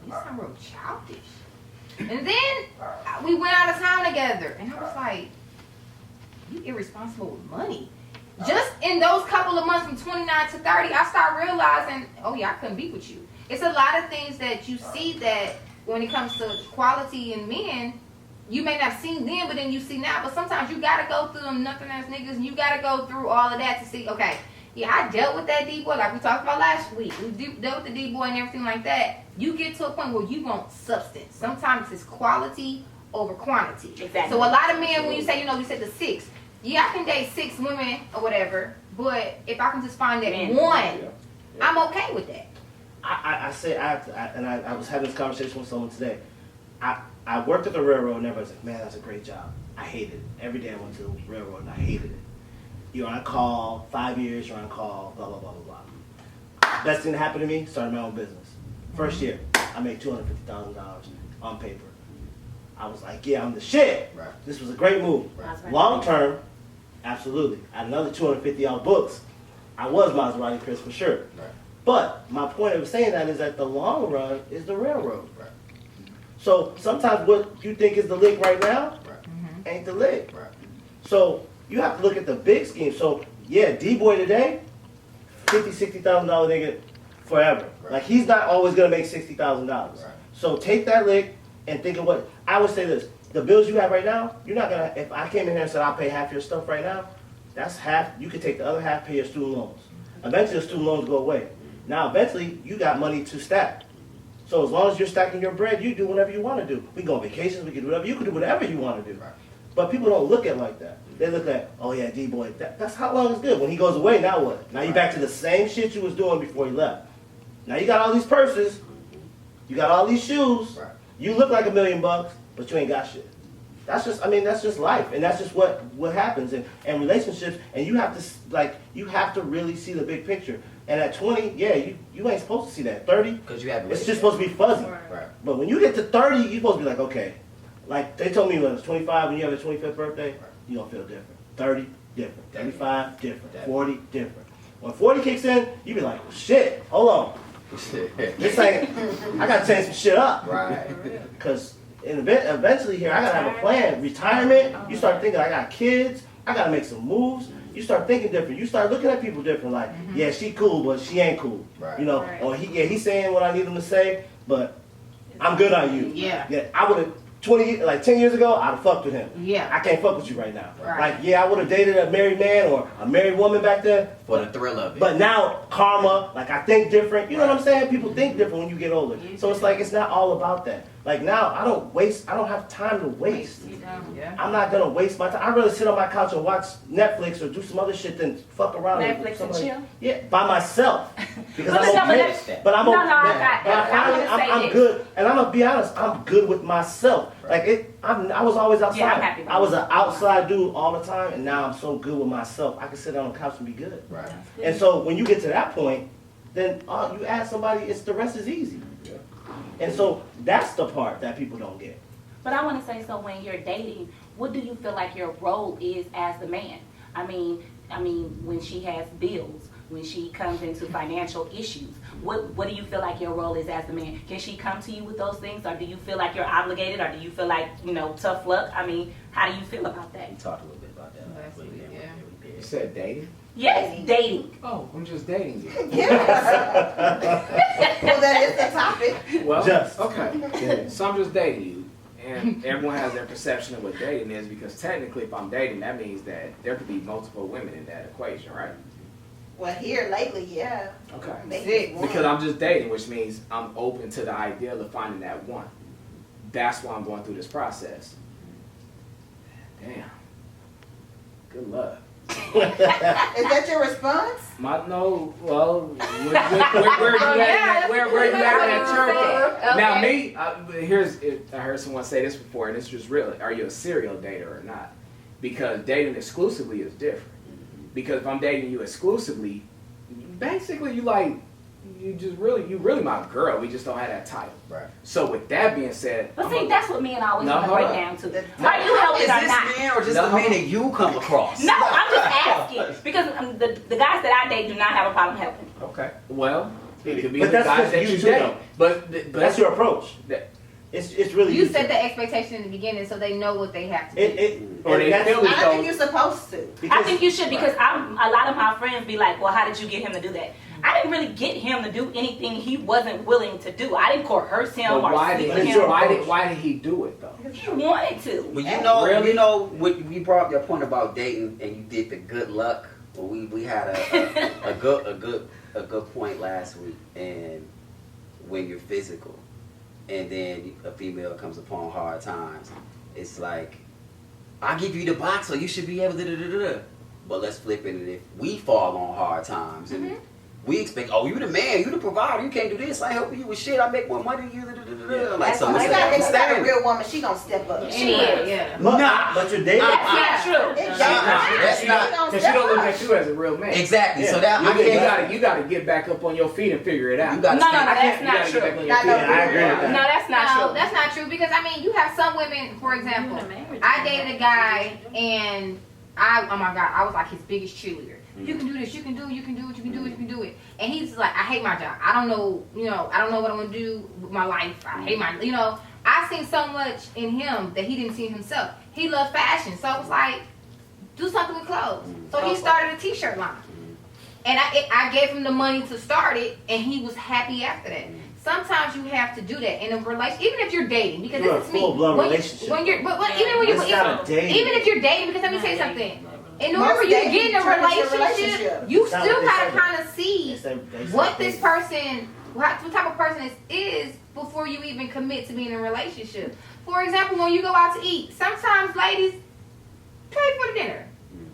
you sound real childish. And then we went out of town together, and I was like, you irresponsible with money. Just in those couple of months from 29 to 30, I started realizing, oh yeah, I couldn't be with you. It's a lot of things that you see that when it comes to quality in men, you may not have seen then, but then you see now. But sometimes you gotta go through them nothing ass niggas, and you gotta go through all of that to see, okay, yeah, I dealt with that D-boy like we talked about last week. We dealt with the D-boy and everything like that. You get to a point where you want substance. Sometimes it's quality over quantity.
Exactly.
So a lot of men, when you say, we said the 6, yeah, I can date 6 women or whatever, but if I can just find that one, I'm okay with that.
I was having this conversation with someone today. I worked at the railroad, and everybody's like, man, that's a great job. I hated it. Every day I went to the railroad, and I hated it. You're on call, 5 years, you're on call, blah, blah, blah, blah, blah. Best thing that happened to me, started my own business. First year, I made $250,000 on paper. I was like, yeah, I'm the shit.
Right.
This was a great move. Right. Long term, absolutely. I had another 250 on books. I was Maserati Chris for sure. Right. But my point of saying that is that the long run is the railroad.
Right.
So sometimes what you think is the lick right now ain't the lick.
Right.
So you have to look at the big scheme. So yeah, D-boy today, $50,000, $60,000 nigga forever. Right. Like he's not always gonna make $60,000. Right. So take that lick and think of what I would say this. The bills you have right now, you're not gonna, if I came in here and said I'll pay half your stuff right now, that's half, you could take the other half, pay your student loans. Eventually the student loans go away. Now eventually you got money to stack. So as long as you're stacking your bread, you do whatever you want to do. We can go on vacations, we can do whatever, you can do whatever you want to do. Right. But people don't look at it like that. They look at, oh yeah, D-boy, that's how long it's good. When he goes away, now what? Now you're back to the same shit you was doing before he left. Now you got all these purses, you got all these shoes, right. You look like $1 million, but you ain't got shit. That's just, I mean, that's just life, and that's just what happens in relationships. And you have to really see the big picture. And at 20, yeah, you ain't supposed to see that. 30,
Because you have.
it's just supposed to be fuzzy.
Right.
But when you get to 30, you're supposed to be like, okay. Like they told me when I was 25, when you have a 25th birthday, you gonna feel different. 30, different. 35, different. 40, different. When 40 kicks in, you be like, well, shit, hold on. This ain't, I gotta change some shit up.
Right.
Because eventually here, I gotta have a plan. Retirement, you start thinking, I got kids, I gotta make some moves. You start thinking different. You start looking at people different. Like, yeah, she cool, but she ain't cool.
Right.
You know, or he's saying what I need him to say, but I'm good on you.
Yeah.
I would have 10 years ago, I'd have fucked with him.
Yeah.
I can't fuck with you right now.
Right.
Like, yeah, I would have dated a married man or a married woman back then.
For the thrill of it.
But now, karma, like I think different. You know what I'm saying? People think different when you get older. So it's like, it's not all about that. Like now, I don't have time to waste.
Yeah.
I'm not gonna waste my time. I'd rather sit on my couch and watch Netflix or do some other shit than fuck around with
Netflix and
somebody.
chill?
Yeah, by myself. Because
But
I'm
no, but
okay. But I'm
no,
okay.
no, I got that. I wanna say
I'm
this.
good, and I'm gonna be honest. I'm good with myself. Like I was always outside.
Yeah, I'm happy with
I was an outside dude all the time, and now I'm so good with myself. I can sit on the couch and be good.
Right.
And so when you get to that point, then you ask somebody, the rest is easy. And so that's the part that people don't get.
But I want to say, so when you're dating, what do you feel like your role is as the man? I mean, when she has bills, when she comes into financial issues, what do you feel like your role is as the man? Can she come to you with those things, or do you feel like you're obligated, or do you feel like, tough luck? I mean, how do you feel about that?
We talked a little bit about that last week.
You said dating?
Yes, dating.
Oh, I'm just dating you.
Well, that is the topic.
Well,
Just.
okay. So I'm just dating you. And everyone has their perception of what dating is, because technically if I'm dating, that means that there could be multiple women in that equation, right?
Well, here lately, yeah.
Okay.
Maybe one.
Because I'm just dating, which means I'm open to the idea of finding that one. That's why I'm going through this process. Damn. Good luck.
Is that your response?
Where you at in that church?
Okay.
Now me, I heard someone say this before, and it's just real. Are you a serial dater or not? Because dating exclusively is different. Because if I'm dating you exclusively, basically you really my girl. We just don't have that title.
Right.
So with that being said,
But see, that's what men always
No,
want to
hold
break
on.
down to.
No,
Are you helping
Is
or
this
not?
man or just
No.
the man that you come across?
No, I'm just asking because the guys that I date do not have a problem helping.
okay. Well, it could be
But
the
that's
guys
just
that
you
you
too,
date.
though.
But
That's your approach.
That-
It's really
You
too.
set the expectation in the beginning so they know what they have to do.
Or they
that's-
feel
I don't think you're supposed to.
I
because-
think you should because a lot of my friends be like, well, how did you get him to do that? I didn't really get him to do anything he wasn't willing to do. I didn't coerce him
But
or
why
sleep
did
with
he?
him.
Why did he do it though?
He wanted to.
Well,
Really?
when you brought up your point about dating and you did the good luck. Well, we had a good point last week, and when you're physical, and then a female comes upon hard times, it's like, I give you the box, so you should be able to. But let's flip it, and if we fall on hard times and we expect, oh, you the man, you the provider, you can't do this, I help you with shit, I make more money than you. Like, so
You
it's
gotta think about a
like,
real woman. She gonna step up.
She is.
Yeah.
But you're dating.
That's not true.
That's not-
Because she don't look at you as a real man.
exactly.
Yeah.
So that
You gotta get back up on your feet and figure it out.
You gotta
No,
stand-
that's
You
not
gotta get back
true.
on your
Not
feet.
no
Yeah, I agree with that.
No, that's not
No,
true.
that's not true because you have some women, for example, I dated a guy and oh my God, I was like his biggest cheerleader. You can do this, you can do it, you can do it, you can do it, you can do it. And he's like, I hate my job. I don't know what I'm gonna do with my life. I hate I seen so much in him that he didn't see in himself. He loved fashion, so it was like, do something with clothes. So he started a t-shirt line. And I gave him the money to start it, and he was happy after that. Sometimes you have to do that in a relationship, even if you're dating, because
You're
this is
a
me.
full-blown
When
relationship.
even when
It's not a date.
even if you're dating, because let me tell you something. In order
Most
for you to
dating
get in a
turns into a
relationship,
relationship.
you
That's not
still
what they
gotta
say.
kind of see
They say
what this
dating.
person, what type of person is before you even commit to being in a relationship. For example, when you go out to eat, sometimes ladies pay for the dinner,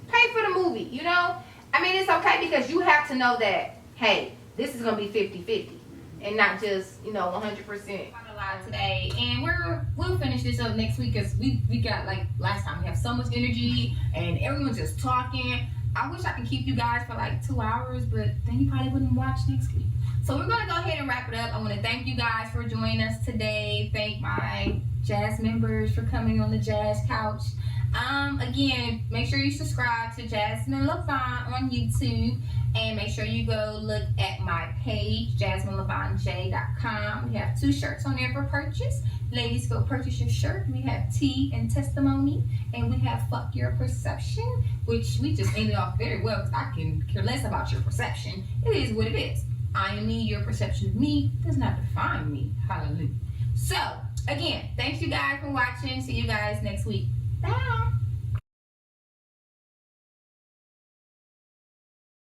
pay for the movie, I mean, it's okay because you have to know that, hey, this is going to be 50-50 and not just, 100%. Today, and we'll finish this up next week because we got, like last time, we have so much energy and everyone's just talking. I wish I could keep you guys for like 2 hours, but then you probably wouldn't watch next week. So we're gonna go ahead and wrap it up. I want to thank you guys for joining us today. Thank my Jazz members for coming on the Jazz Couch. Again, make sure you subscribe to Jasmine Levine on YouTube, and make sure you go look at my page, JasmineLevineJ.com. We have 2 shirts on there for purchase. Ladies, go purchase your shirt. We have Tea and Testimony, and we have Fuck Your Perception, which we just ended off very well because I can care less about your perception. It is what it is. I am me. Your perception of me does not define me. Hallelujah. So, again, thanks you guys for watching. See you guys next week. Bye.